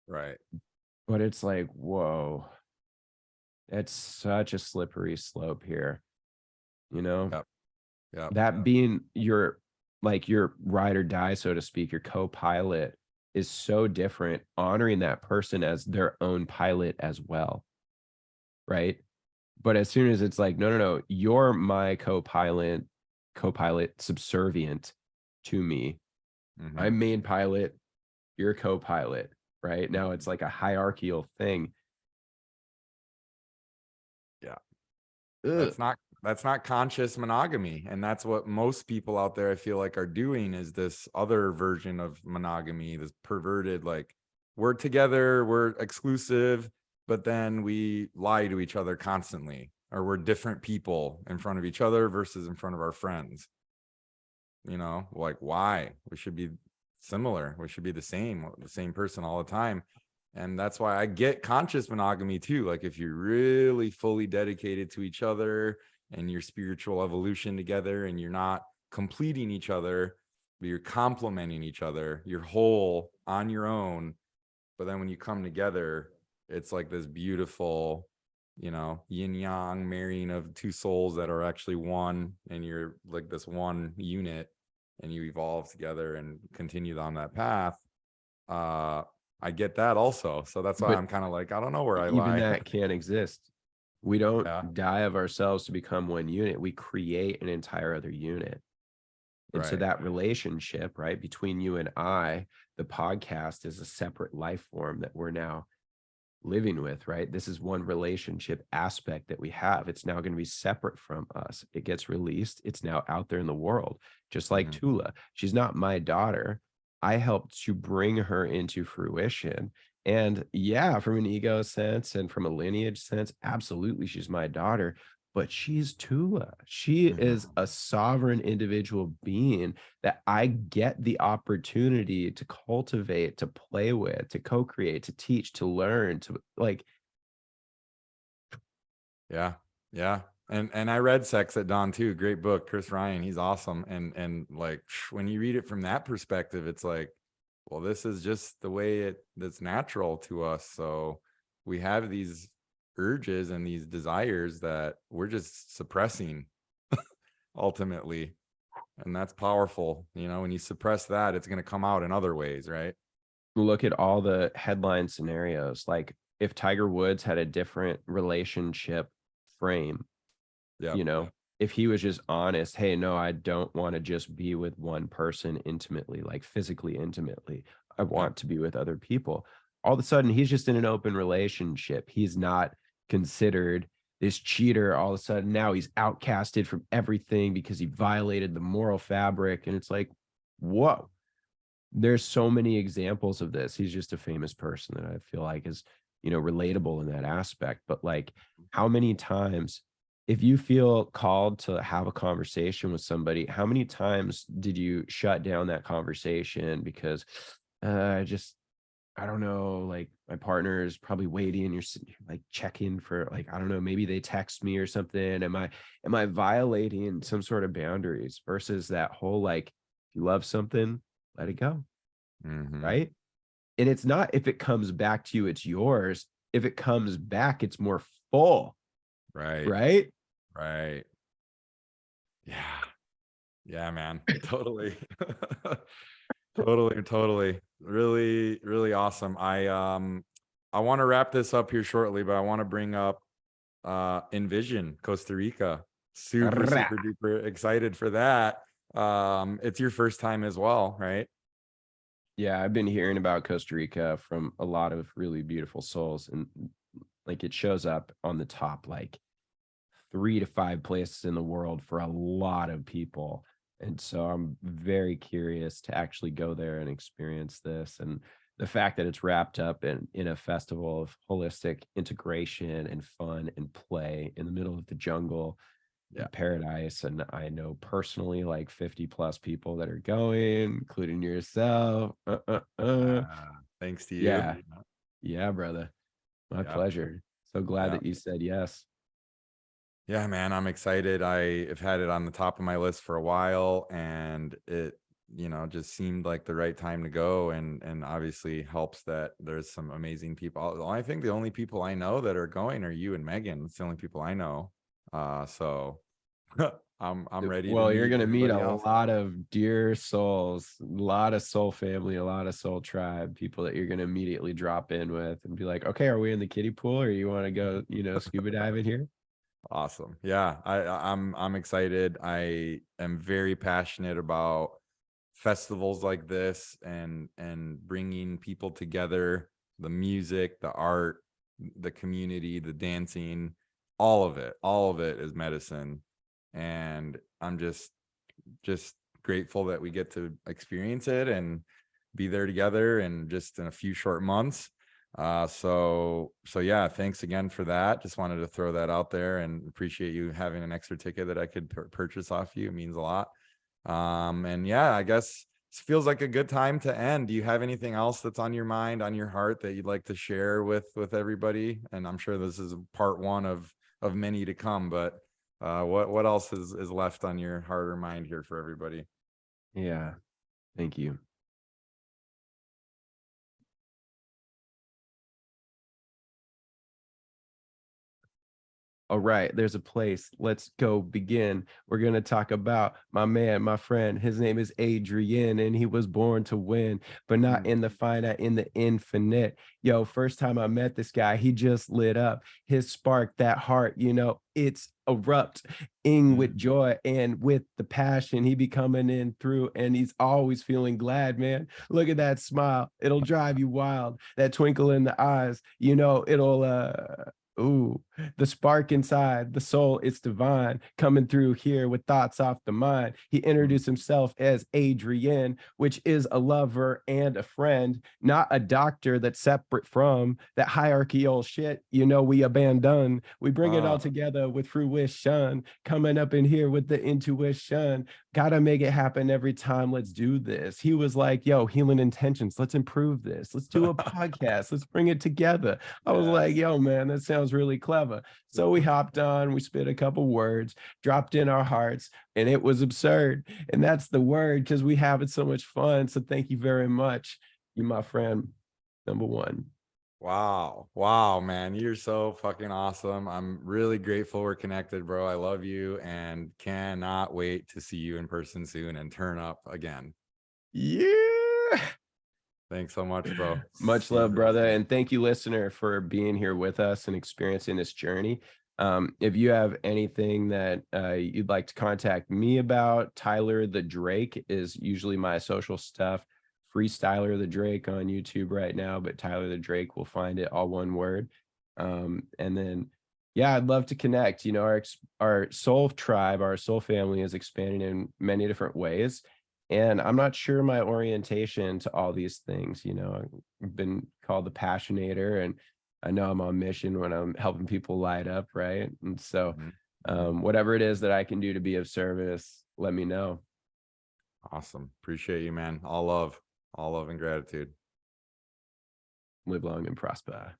Speaker 1: Right.
Speaker 2: but it's like, whoa, it's such a slippery slope here, you know?
Speaker 1: Yep. Yep.
Speaker 2: That being your ride or die, so to speak, your co-pilot is so different, honoring that person as their own pilot as well, right? But as soon as it's like, no, no, no, you're my co-pilot subservient to me.
Speaker 1: Hmm.
Speaker 2: I'm main pilot, you're co-pilot, right? Now it's like a hierarchical thing.
Speaker 1: Yeah.
Speaker 2: Ugh.
Speaker 1: That's not conscious monogamy, and that's what most people out there I feel like are doing, is this other version of monogamy, this perverted, like, we're together, we're exclusive, but then we lie to each other constantly, or we're different people in front of each other versus in front of our friends. Like, why? We should be similar, we should be the same person all the time. And that's why I get conscious monogamy too. Like if you're really fully dedicated to each other and your spiritual evolution together, and you're not completing each other, but you're complementing each other. You're whole on your own, but then when you come together, it's like this beautiful, yin yang marrying of two souls that are actually one, and you're like this one unit, and you evolve together and continue on that path. I get that also. So that's why
Speaker 2: But
Speaker 1: I'm kind of like, I don't know where I
Speaker 2: even
Speaker 1: lie.
Speaker 2: that can't exist. We don't
Speaker 1: Yeah,
Speaker 2: die of ourselves to become one unit. We create an entire other unit. And so
Speaker 1: right.
Speaker 2: that relationship, right, between you and I, the podcast is a separate life form that we're now living with, right? This is one relationship aspect that we have. It's now going to be separate from us. It gets released. It's now out there in the world, just like
Speaker 1: Mhm.
Speaker 2: Tula. She's not my daughter. I helped to bring her into fruition. And yeah, from an ego sense and from a lineage sense, absolutely, she's my daughter. But she's Tula. She is
Speaker 1: Mhm.
Speaker 2: a sovereign individual being that I get the opportunity to cultivate, to play with, to co-create, to teach, to learn, to like,
Speaker 1: Yeah. Yeah. And I read Sex at Dawn too. Great book. Chris Ryan, he's awesome. And like when you read it from that perspective, it's like, well, this is just the way that's natural to us. So we have these urges and these desires that we're just suppressing ultimately. And that's powerful. When you suppress that, it's going to come out in other ways, right?
Speaker 2: look at all the headline scenarios. Like if Tiger Woods had a different relationship frame,
Speaker 1: Yep.
Speaker 2: you know, if he was just honest, hey, no, I don't want to just be with one person intimately, like physically intimately. I
Speaker 1: Yep.
Speaker 2: want to be with other people. All of a sudden, he's just in an open relationship. He's not considered this cheater. All of a sudden, now he's outcasted from everything because he violated the moral fabric. And it's like, whoa, there's so many examples of this. He's just a famous person that I feel like is, relatable in that aspect. But like, how many times, if you feel called to have a conversation with somebody, how many times did you shut down that conversation because I don't know, like my partner is probably waiting, you're sitting here like checking for like, I don't know, maybe they text me or something. Am I violating some sort of boundaries versus that whole like, if you love something, let it go,
Speaker 1: Mm-hmm.
Speaker 2: right? And it's not if it comes back to you, it's yours. If it comes back, it's more full,
Speaker 1: Right.
Speaker 2: right?
Speaker 1: Right. Yeah. Yeah, man. Totally. Totally. Really, really awesome. I want to wrap this up here shortly, but I want to bring up Envision Costa Rica. Super, super duper excited for that. It's your first time as well, right?
Speaker 2: Yeah, I've been hearing about Costa Rica from a lot of really beautiful souls, and like it shows up on the top like 3 to 5 places in the world for a lot of people. And so I'm very curious to actually go there and experience this. And the fact that it's wrapped up in a festival of holistic integration and fun and play in the middle of the jungle
Speaker 1: Yeah.
Speaker 2: paradise. And I know personally like 50 plus people that are going, including yourself.
Speaker 1: Thanks to you.
Speaker 2: Yeah. Yeah, brother. My
Speaker 1: Yeah.
Speaker 2: pleasure. So glad
Speaker 1: Yeah.
Speaker 2: that you said yes.
Speaker 1: Yeah, man, I'm excited. I have had it on the top of my list for a while, and it, just seemed like the right time to go. And obviously helps that there's some amazing people. I think the only people I know that are going are you and Megan. It's the only people I know. So I'm ready to
Speaker 2: Well, you're
Speaker 1: meet
Speaker 2: gonna meet a
Speaker 1: everybody else.
Speaker 2: lot of dear souls, a lot of soul family, a lot of soul tribe, people that you're gonna immediately drop in with and be like, okay, are we in the kiddie pool or you want to go, scuba diving here?
Speaker 1: Awesome. Yeah, I'm excited. I am very passionate about festivals like this, and bringing people together, the music, the art, the community, the dancing, all of it is medicine. And I'm just grateful that we get to experience it and be there together, and just in a few short months. So yeah, thanks again for that. Just wanted to throw that out there, and appreciate you having an extra ticket that I could purchase off you. It means a lot. And yeah, I guess this feels like a good time to end. Do you have anything else that's on your mind, on your heart, that you'd like to share with everybody? And I'm sure this is part one of many to come, but What else is left on your heart or mind here for everybody?
Speaker 2: Yeah. Thank you. All right, there's a place. Let's go begin. We're going to talk about my man, my friend. His name is Adrian, and he was born to win, but not in the finite, in the infinite. Yo, first time I met this guy, he just lit up. His spark, that heart, it's erupting with joy and with the passion. He be coming in through, and he's always feeling glad, man. Look at that smile. It'll drive you wild. That twinkle in the eyes, it'll ooh, the spark inside, the soul, it's divine, coming through here with thoughts off the mind. He introduced himself as Adrian, which is a lover and a friend, not a doctor that's separate from that hierarchical shit, we abandon. We bring it all together with fruition, coming up in here with the intuition. Gotta make it happen every time. Let's do this. He was like, yo, healing intentions. Let's improve this. Let's do a podcast. Let's bring it together. I was like, yo, man, that sounds really clever. So we hopped on, we spit a couple words, dropped in our hearts, and it was absurd. And that's the word, because we having so much fun. So thank you very much. You, my friend, number one.
Speaker 1: Wow, man, you're so fucking awesome. I'm really grateful we're connected, bro. I love you and cannot wait to see you in person soon and turn up again.
Speaker 2: Yeah.
Speaker 1: Thanks so much, bro.
Speaker 2: Much love, brother. And thank you, listener, for being here with us and experiencing this journey. If you have anything that you'd like to contact me about, Tyler the Drake is usually my social stuff. FreesTyler the Drake on YouTube right now, but Tyler the Drake will find it, all one word. And then, yeah, I'd love to connect. Our soul tribe, our soul family is expanding in many different ways. And I'm not sure my orientation to all these things. I've been called the passionator, and I know I'm on mission when I'm helping people light up, right? And so whatever it is that I can do to be of service, let me know.
Speaker 1: Awesome. Appreciate you, man. All love and gratitude.
Speaker 2: Live long and prosper.